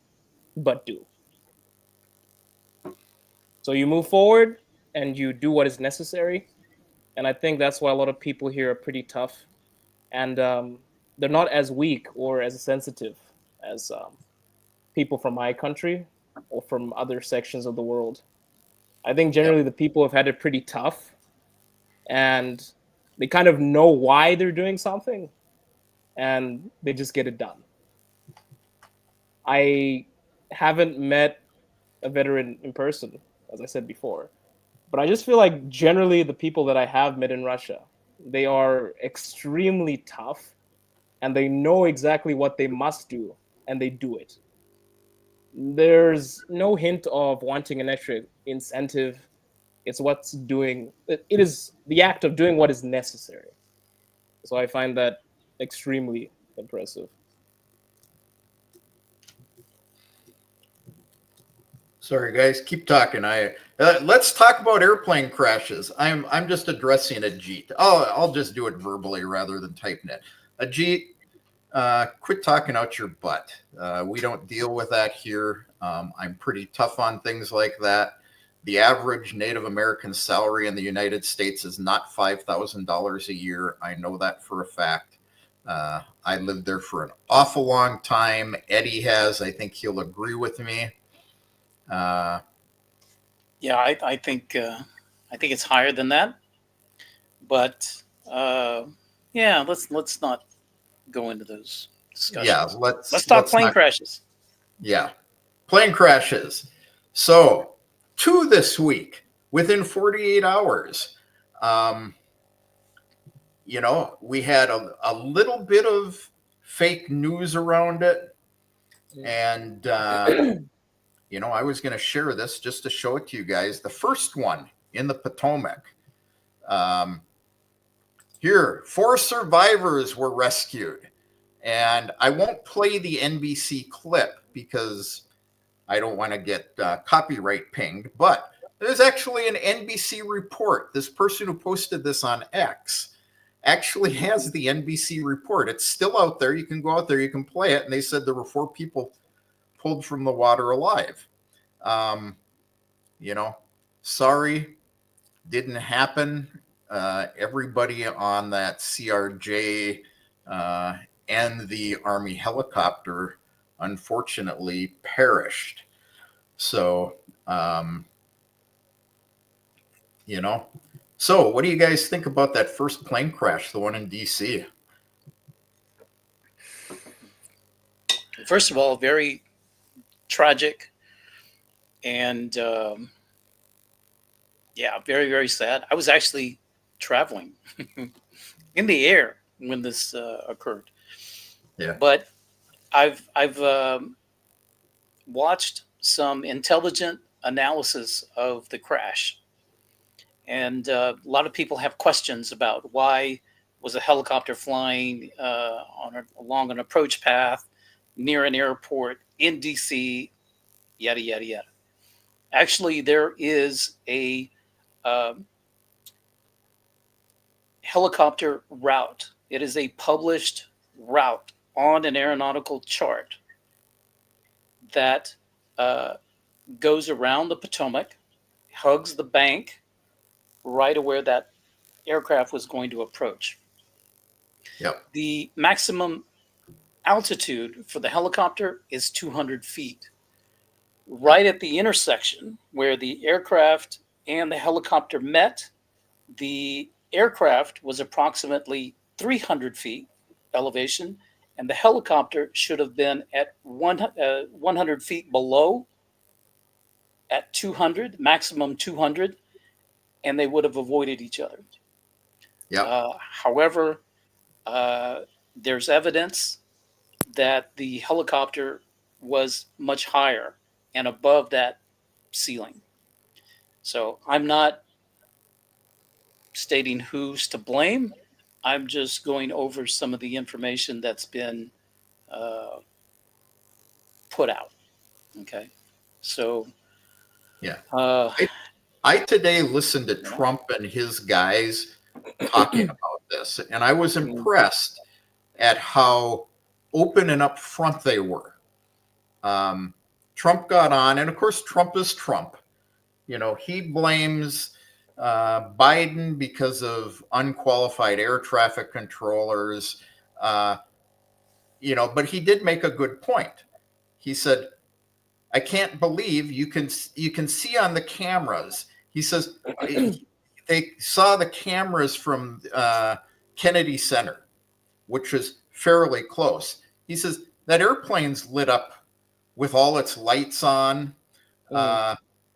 but do. So you move forward and you do what is necessary. And I think that's why a lot of people here are pretty tough. And they're not as weak or as sensitive as people from my country or from other sections of the world. I think generally the people have had it pretty tough, and They kind of know why they're doing something, and they just get it done. I haven't met a veteran in person, as I said before, but I just feel like generally the people that I have met in Russia, they are extremely tough, and they know exactly what they must do, and they do it. There's no hint of wanting an extra incentive. It's what's doing. It is the act of doing what is necessary. So I find that extremely impressive. Sorry, guys, keep talking. Let's talk about airplane crashes. I'm just addressing Ajit. Oh, I'll just do it verbally rather than typing it. Ajit, quit talking out your butt. We don't deal with that here. I'm pretty tough on things like that. The average Native American salary in the United States is not $5,000 a year. I know that for a fact. I lived there for an awful long time. Eddie has. I think he'll agree with me. Yeah, I think it's higher than that, but yeah, let's not go into those discussions. Yeah, let's talk plane crashes. Yeah, plane crashes. So 2 this week within 48 hours. We had a little bit of fake news around it, and I was going to share this just to show it to you guys. The first one in the Potomac. Here, 4 survivors were rescued. And I won't play the NBC clip because I don't want to get copyright pinged. But there's actually an NBC report. This person who posted this on X actually has the NBC report. It's still out there. You can go out there, you can play it. And they said there were 4 people pulled from the water alive. Sorry, didn't happen. Everybody on that CRJ and the Army helicopter unfortunately perished. So, So what do you guys think about that first plane crash, the one in DC? First of all, very tragic, and very, very sad. I was actually traveling in the air when this occurred. Yeah. But I've watched some intelligent analysis of the crash, and a lot of people have questions about why was a helicopter flying along an approach path near an airport in DC, yada yada yada. Actually, there is a helicopter route. It is a published route on an aeronautical chart that goes around the Potomac, hugs the bank right of where that aircraft was going to approach. Yep. The maximum altitude for the helicopter is 200 feet. Right at the intersection where the aircraft and the helicopter met, the aircraft was approximately 300 feet elevation, and the helicopter should have been at 100 feet below at 200, maximum 200, and they would have avoided each other. Yeah. However, there's evidence that the helicopter was much higher and above that ceiling. So I'm not stating who's to blame. I'm just going over some of the information that's been put out. Okay. So, yeah. I today listened to Trump and his guys talking about this, and I was impressed at how open and upfront they were. Trump got on, and of course, Trump is Trump. He blames Biden because of unqualified air traffic controllers. But he did make a good point. He said, "I can't believe you can see on the cameras." He says, they saw the cameras from Kennedy Center, which was fairly close. He says that airplane's lit up with all its lights on.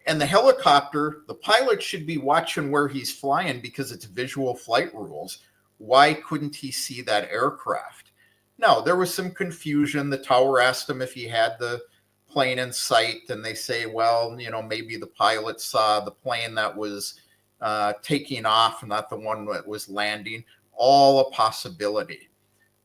And the helicopter, the pilot should be watching where he's flying because it's visual flight rules. Why couldn't he see that aircraft? No, there was some confusion. The tower asked him if he had the plane in sight, and they say, well, you know, maybe the pilot saw the plane that was taking off, not the one that was landing. All a possibility.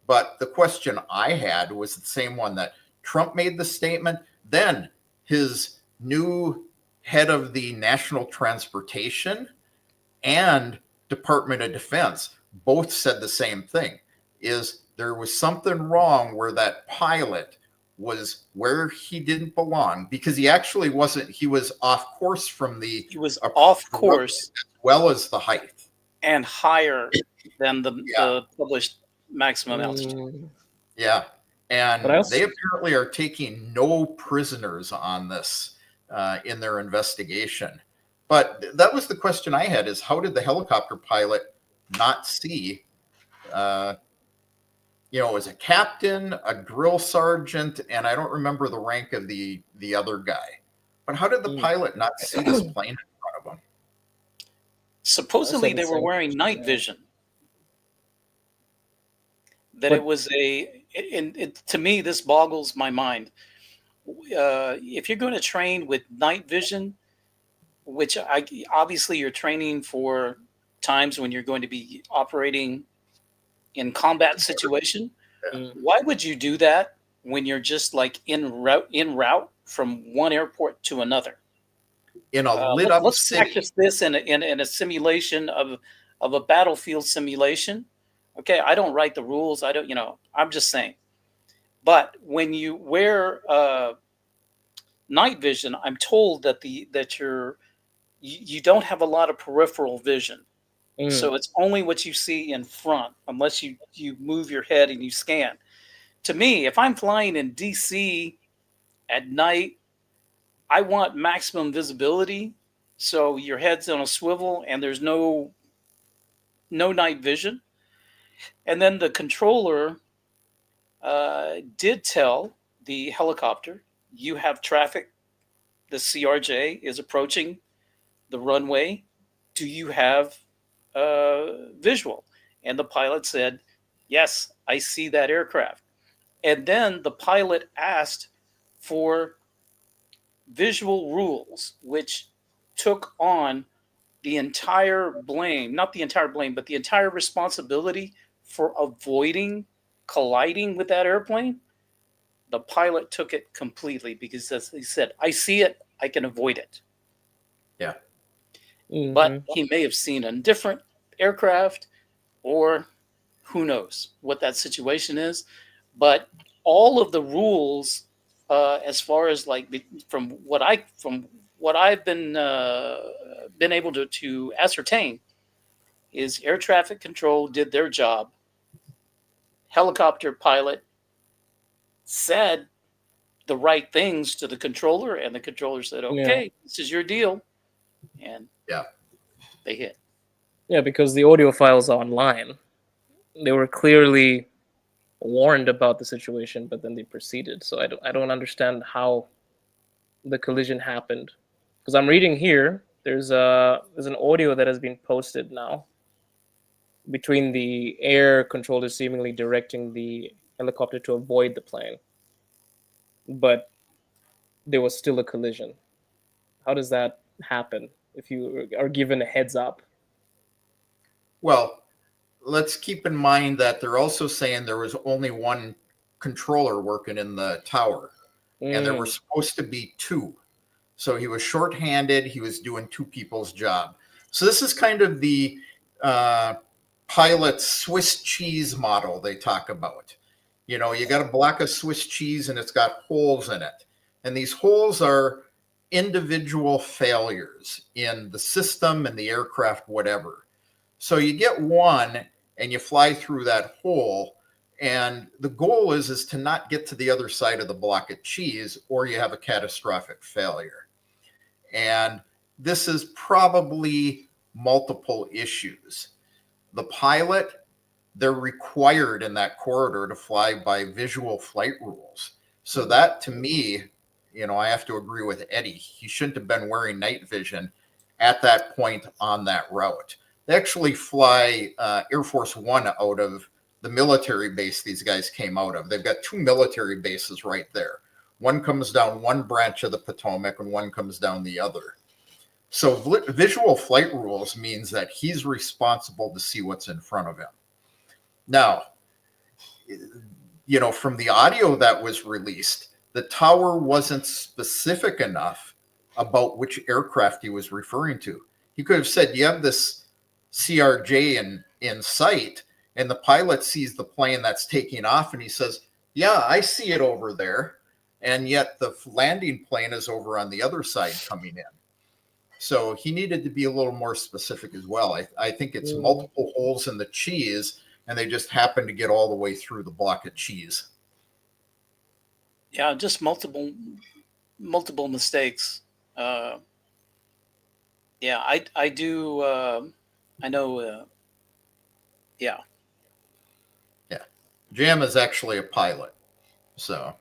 But the question I had was the same one that Trump made the statement. Then his new head of the National Transportation and Department of Defense both said the same thing, is there was something wrong where that pilot was where he didn't belong, because he actually wasn't, he was off course from the, he was off course as well as the height. And higher than the published maximum altitude. Yeah. And they apparently are taking no prisoners on this in their investigation. But that was the question I had, is how did the helicopter pilot not see, you know, as a captain, a drill sergeant, and I don't remember the rank of the other guy. But how did the pilot not see this plane in front of him? Supposedly they were wearing night vision. That it was to me, this boggles my mind. If you're going to train with night vision, which obviously you're training for times when you're going to be operating in combat situation, why would you do that when you're just like en route from one airport to another? In a lit up let's city. practice this in a simulation of a battlefield simulation. Okay, I don't write the rules. I don't, you know, I'm just saying. But when you wear night vision, I'm told that you don't have a lot of peripheral vision. So it's only what you see in front, unless you move your head and you scan. To me, if I'm flying in DC at night, I want maximum visibility. So your head's on a swivel and there's no night vision. And then the controller did tell the helicopter, you have traffic. The CRJ is approaching the runway. Do you have visual? And the pilot said, yes, I see that aircraft. And then the pilot asked for visual rules, which took on the entire blame, not the entire blame, but the entire responsibility for avoiding colliding with that airplane. The pilot took it completely because, as he said, I see it, I can avoid it. Yeah. But he may have seen a different aircraft, or who knows what that situation is. But all of the rules, as far as like from what I've been able to ascertain, is air traffic control did their job. Helicopter pilot said the right things to the controller, and the controller said, okay, this is your deal. And they hit. Yeah, because the audio files are online. They were clearly warned about the situation, but then they proceeded. So I don't understand how the collision happened. Because I'm reading here, there's an audio that has been posted now between the air controller seemingly directing the helicopter to avoid the plane. But there was still a collision. How does that happen if you are given a heads up? Well, let's keep in mind that they're also saying there was only one controller working in the tower, and there were supposed to be two. So he was shorthanded. He was doing two people's job. So this is kind of the pilot's Swiss cheese model they talk about. You know, you got a block of Swiss cheese and it's got holes in it. And these holes are individual failures in the system and the aircraft, whatever. So you get one and you fly through that hole, and the goal is to not get to the other side of the block of cheese, or you have a catastrophic failure. And this is probably multiple issues. The pilot, they're required in that corridor to fly by visual flight rules. So that, to me, I have to agree with Eddie. He shouldn't have been wearing night vision at that point on that route. They actually fly Air Force One out of the military base these guys came out of. They've got 2 military bases right there. One comes down one branch of the Potomac and one comes down the other. So visual flight rules means that he's responsible to see what's in front of him. Now, from the audio that was released, the tower wasn't specific enough about which aircraft he was referring to. He could have said, you have this CRJ in sight, and the pilot sees the plane that's taking off, and he says, yeah, I see it over there. And yet the landing plane is over on the other side coming in. So he needed to be a little more specific as well. I think it's multiple holes in the cheese, and they just happen to get all the way through the block of cheese. Yeah, just multiple mistakes. Yeah, I do. I know. Yeah. Yeah. Jam is actually a pilot. So.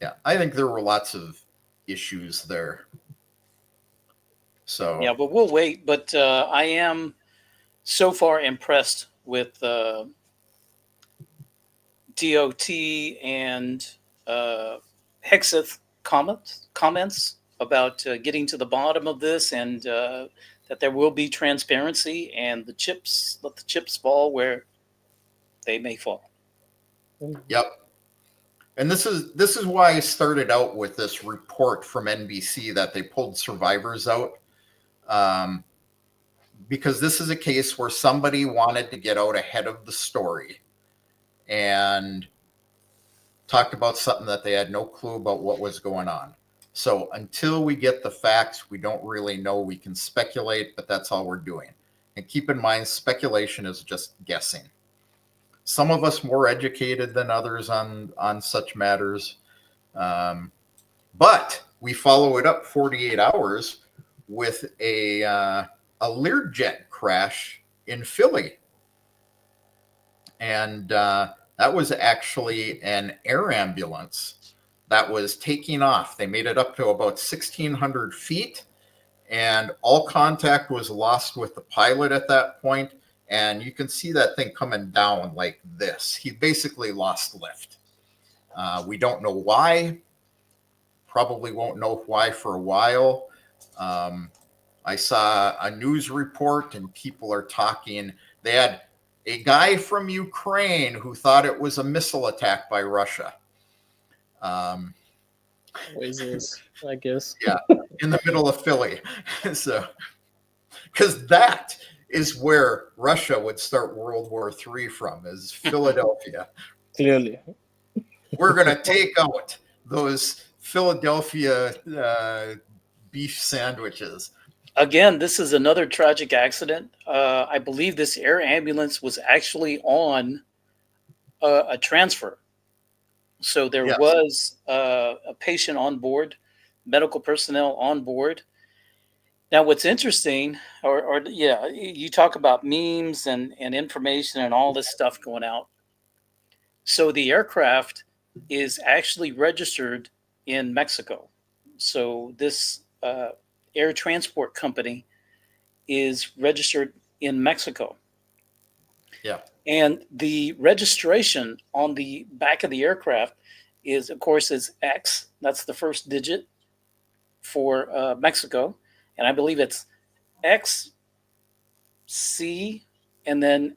Yeah, I think there were lots of issues there. So. Yeah, but we'll wait. But I am so far impressed with DOT and Hexeth comments about getting to the bottom of this, and that there will be transparency, and let the chips fall where they may fall. Yep. And this is why I started out with this report from NBC that they pulled survivors out. Because this is a case where somebody wanted to get out ahead of the story and talked about something that they had no clue about what was going on. So until we get the facts, we don't really know. We can speculate, but that's all we're doing. And keep in mind, speculation is just guessing. Some of us more educated than others on such matters. But we follow it up 48 hours with a Learjet crash in Philly. And that was actually an air ambulance that was taking off. They made it up to about 1,600 feet, and all contact was lost with the pilot at that point. And you can see that thing coming down like this. He basically lost lift. We don't know why. Probably won't know why for a while. I saw a news report, and people are talking. They had a guy from Ukraine who thought it was a missile attack by Russia. Always, I guess. Yeah, in the middle of Philly. So, because that is where Russia would start World War III from, is Philadelphia. Clearly. We're going to take out those Philadelphia beef sandwiches. Again, this is another tragic accident. I believe this air ambulance was actually on a transfer. So there was a patient on board, medical personnel on board. Now, what's interesting, you talk about memes and information and all this stuff going out. So the aircraft is actually registered in Mexico. So this air transport company is registered in Mexico. Yeah. And the registration on the back of the aircraft is X. That's the first digit for Mexico. And I believe it's XC and then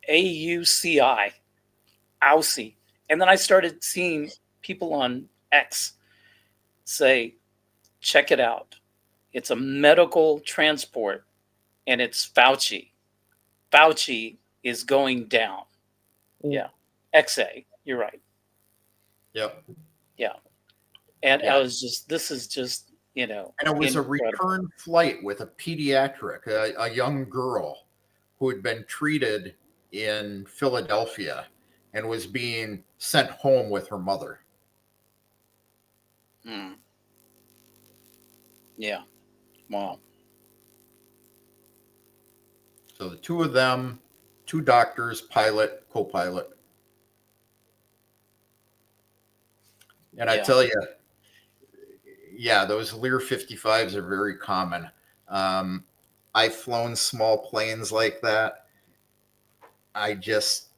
AUCI. AUCI. And then I started seeing people on X say, check it out. It's a medical transport, and it's Fauci. Fauci is going down. Yeah. XA. You're right. Yep. Yeah. And I was this is just, And it was incredible. A return flight with a pediatric, a young girl who had been treated in Philadelphia and was being sent home with her mother. Yeah. Wow. So the two of them, two doctors, pilot, co-pilot. And I Yeah. tell you, yeah, those Lear 55s are very common. I've flown small planes like that. I just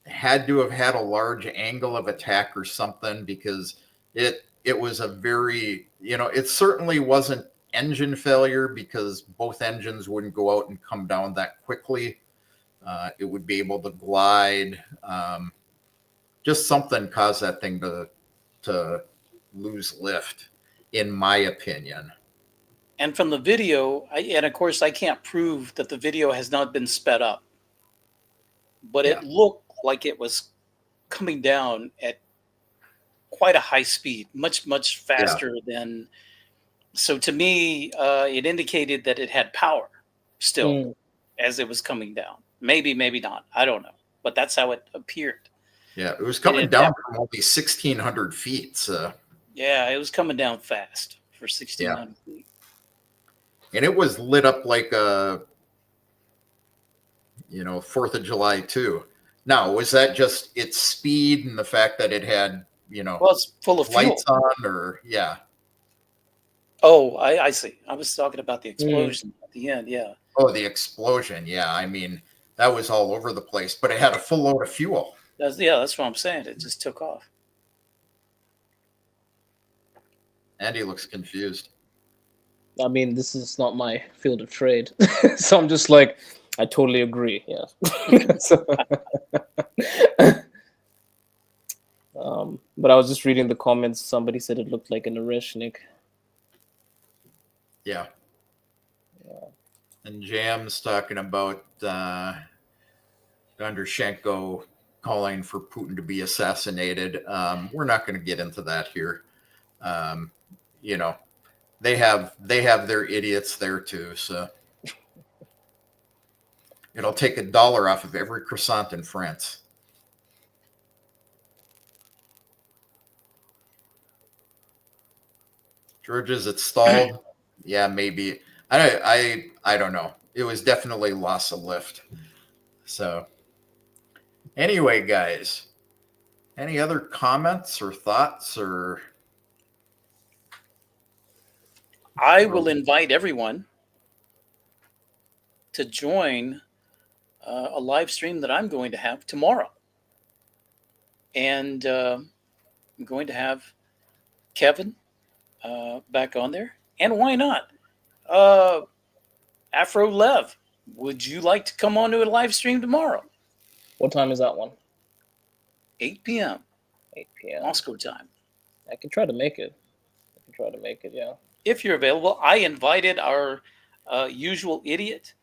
had to have had a large angle of attack or something, because it was a very, it certainly wasn't engine failure, because both engines wouldn't go out and come down that quickly. It would be able to glide. Just something caused that thing to lose lift, in my opinion. And from the video, and of course, I can't prove that the video has not been sped up, but Yeah. it looked like it was coming down at quite a high speed, much faster than. So to me, it indicated that it had power still Mm. as it was coming down. Maybe, maybe not. I don't know, but that's how it appeared. Yeah, it was It coming had down that- from only 1,600 feet. So, yeah, it was coming down fast for yeah. 1,600 feet. And it was lit up like a, 4th of July too. Now, was that just its speed and the fact that it had, Well, it's full of fuel. lights on, or yeah? Oh, I see. I was talking about the Mm. explosion at the end. Yeah. Oh, the explosion. Yeah, I mean, that was all over the place, but it had a full load of fuel. That's what I'm saying. It just took off. Mm-hmm. Andy looks confused. I mean, this is not my field of trade, so I'm just like, I totally agree. Yeah. So, but I was just reading the comments. Somebody said it looked like an Oreshnik. Yeah. Yeah. And Jam's talking about Undershenko calling for Putin to be assassinated. We're not going to get into that here. They have their idiots there too. So it'll take $1 off of every croissant in France. George, is it stalled? Yeah, maybe. I don't know. It was definitely loss of lift. So anyway, guys, any other comments or thoughts, or I will invite everyone to join a live stream that I'm going to have tomorrow. And I'm going to have Kevin back on there. And why not? AfroLev, would you like to come on to a live stream tomorrow? What time is that one? 8 p.m. 8 p.m. Moscow time. I can try to make it. Yeah. If you're available, I invited our usual idiot,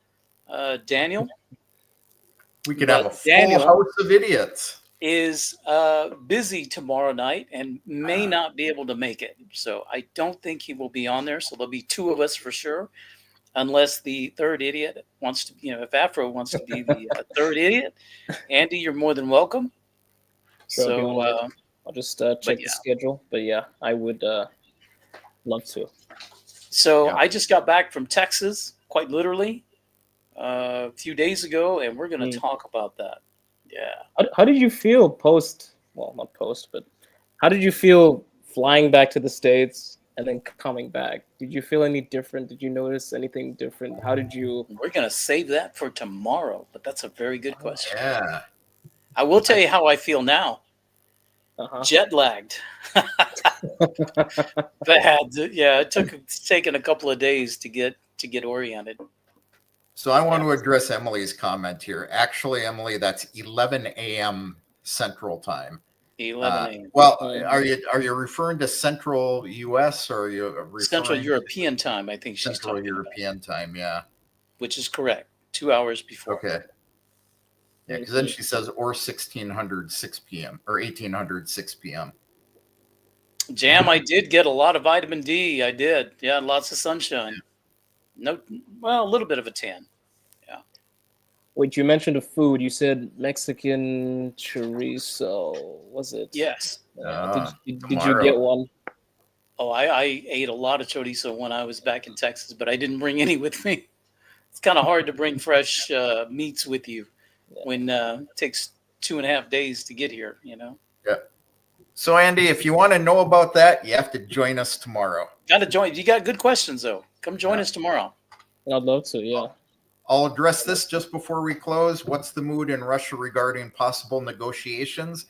Daniel. we could have a full Daniel house of idiots. Is busy tomorrow night and may not be able to make it. So I don't think he will be on there. So there'll be two of us for sure, unless the third idiot wants to, if Afro wants to be the third idiot. Andy, you're more than welcome. Sure, So I'll just check the schedule. But yeah, I would love to. So Yeah. I just got back from Texas, quite literally, a few days ago, and we're going to talk about that. Yeah. How did you feel not post, but how did you feel flying back to the States and then coming back? Did you feel any different? Did you notice anything different? How did you? We're going to save that for tomorrow, but that's a very good question. Yeah. I will tell you how I feel now. Jet lagged. Bad. Yeah, it's taken a couple of days to get oriented. So I want to address Emily's comment here. Actually, Emily, that's 11 a.m. Central Time. 11 a.m. Well, are you referring to Central U.S. or are you referring Central European time? I think she's Central talking European time? Yeah, which is correct. 2 hours before. Okay. Yeah, because then she says or 1600 6 p.m. or 1800 6 p.m. Jam, I did get a lot of vitamin D. I did. Yeah, lots of sunshine. A little bit of a tan. Yeah. Wait, you mentioned a food. You said Mexican chorizo. Was it? Yes. Did you get one? Oh, I ate a lot of chorizo when I was back in Texas, but I didn't bring any with me. It's kind of hard to bring fresh meats with you when it takes 2.5 days to get here, you know? Yeah. So, Andy, if you want to know about that, you have to join us tomorrow. Got to join. You got good questions, though. Come join us tomorrow. I'd love to, yeah. I'll address this just before we close. What's the mood in Russia regarding possible negotiations?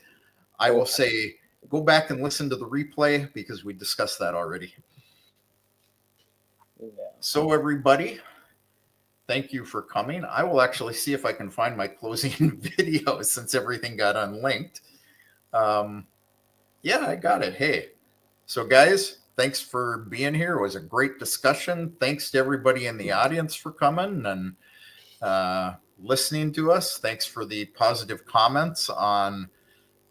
I will say, go back and listen to the replay because we discussed that already. Yeah. So, everybody, thank you for coming. I will actually see if I can find my closing video since everything got unlinked. Yeah, I got it. Hey, so guys, thanks for being here. It was a great discussion. Thanks to everybody in the audience for coming and listening to us. Thanks for the positive comments on,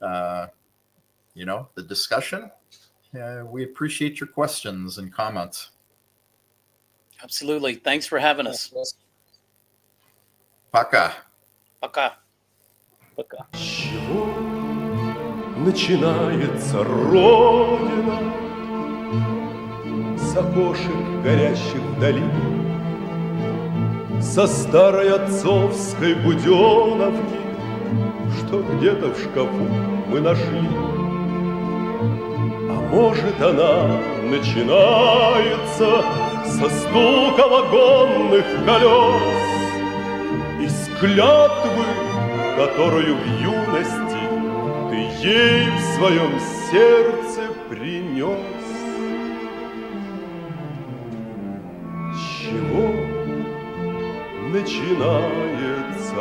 the discussion. We appreciate your questions and comments. Absolutely. Thanks for having us. Пока. Пока. Пока. Чего начинается Родина с окошек горящих вдали, со старой отцовской буденовки, что где-то в шкафу мы нашли. А может, она начинается со стука вагонных колес, из клятвы, которую в юности ты ей в своем сердце принес. С чего начинается